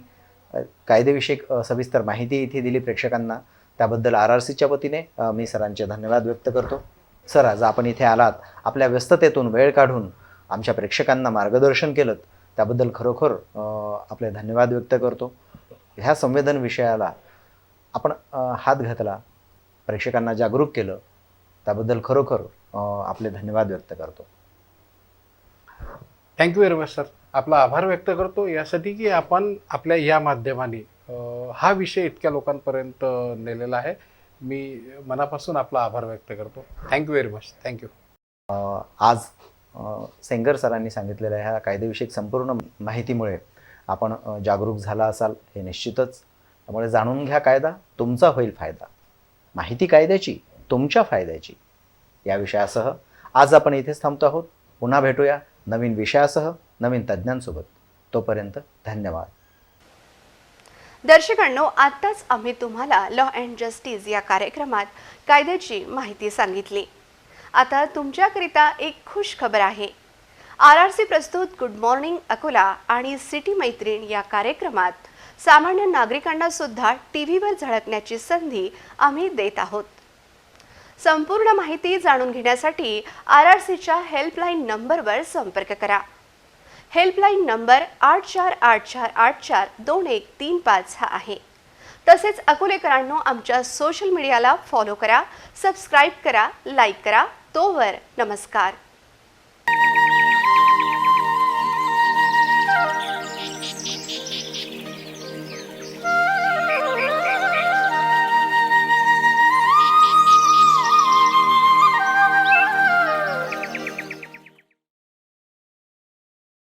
कायदेविषयक सविस्तर माहिती इथे दिली प्रेक्षकांना. त्याबद्दल RRCच्या वतीने मी सरांचे धन्यवाद व्यक्त करतो. सर, आज आपण इथे आलात, आपल्या व्यस्ततेतून वेळ काढून आमच्या प्रेक्षकांना मार्गदर्शन केलं, त्याबद्दल खरोखर आपले धन्यवाद व्यक्त करतो. ह्या संवेदन विषयाला आपण हात घातला, प्रेक्षकांना जागरूक केलं, त्याबद्दल खरोखर आपले धन्यवाद व्यक्त करतो. Thank you very much sir. आपला आभार व्यक्त करतो यासाठी की आपण आपल्या या माध्यमाने हा विषय इतक्या लोकांपर्यंत नेलेला आहे. मी मनापासून आपला आभार व्यक्त करतो. Thank you very much. थँक्यू. आज सेंगर सरांनी सांगितलेल्या ह्या कायदेविषयक संपूर्ण माहितीमुळे आपण जागरूक झाला असाल हे निश्चितच. त्यामुळे जाणून घ्या कायदा, तुमचा होईल फायदा. माहिती कायद्याची, तुमच्या फायद्याची. या विषयासह आज आपण इथेच थांबतो आहोत. पुन्हा भेटूया नवीन विषयासह, नवीन तज्ज्ञांसोबत. तोपर्यंत धन्यवाद. दर्शकांनो, आत्ताच आम्ही तुम्हाला लॉ अँड जस्टिस या कार्यक्रमात कायद्याची माहिती सांगितली. आता तुमच्याकरिता एक खुश खबर आहे. RRC प्रस्तुत गुड मॉर्निंग अकोला आणि सिटी मैत्रीण या कार्यक्रमात सामान्य नागरिकांना सुद्धा टीव्हीवर झळकण्याची संधी आम्ही देत आहोत. संपूर्ण माहिती जाणून घेण्यासाठी RRCच्या हेल्पलाईन नंबरवर संपर्क करा. हेल्पलाईन नंबर 8484842135 हा आहे. तसेच अकोलेकरांनो, आमच्या सोशल मीडियाला फॉलो करा, सबस्क्राईब करा, लाईक करा. तोवर नमस्कार.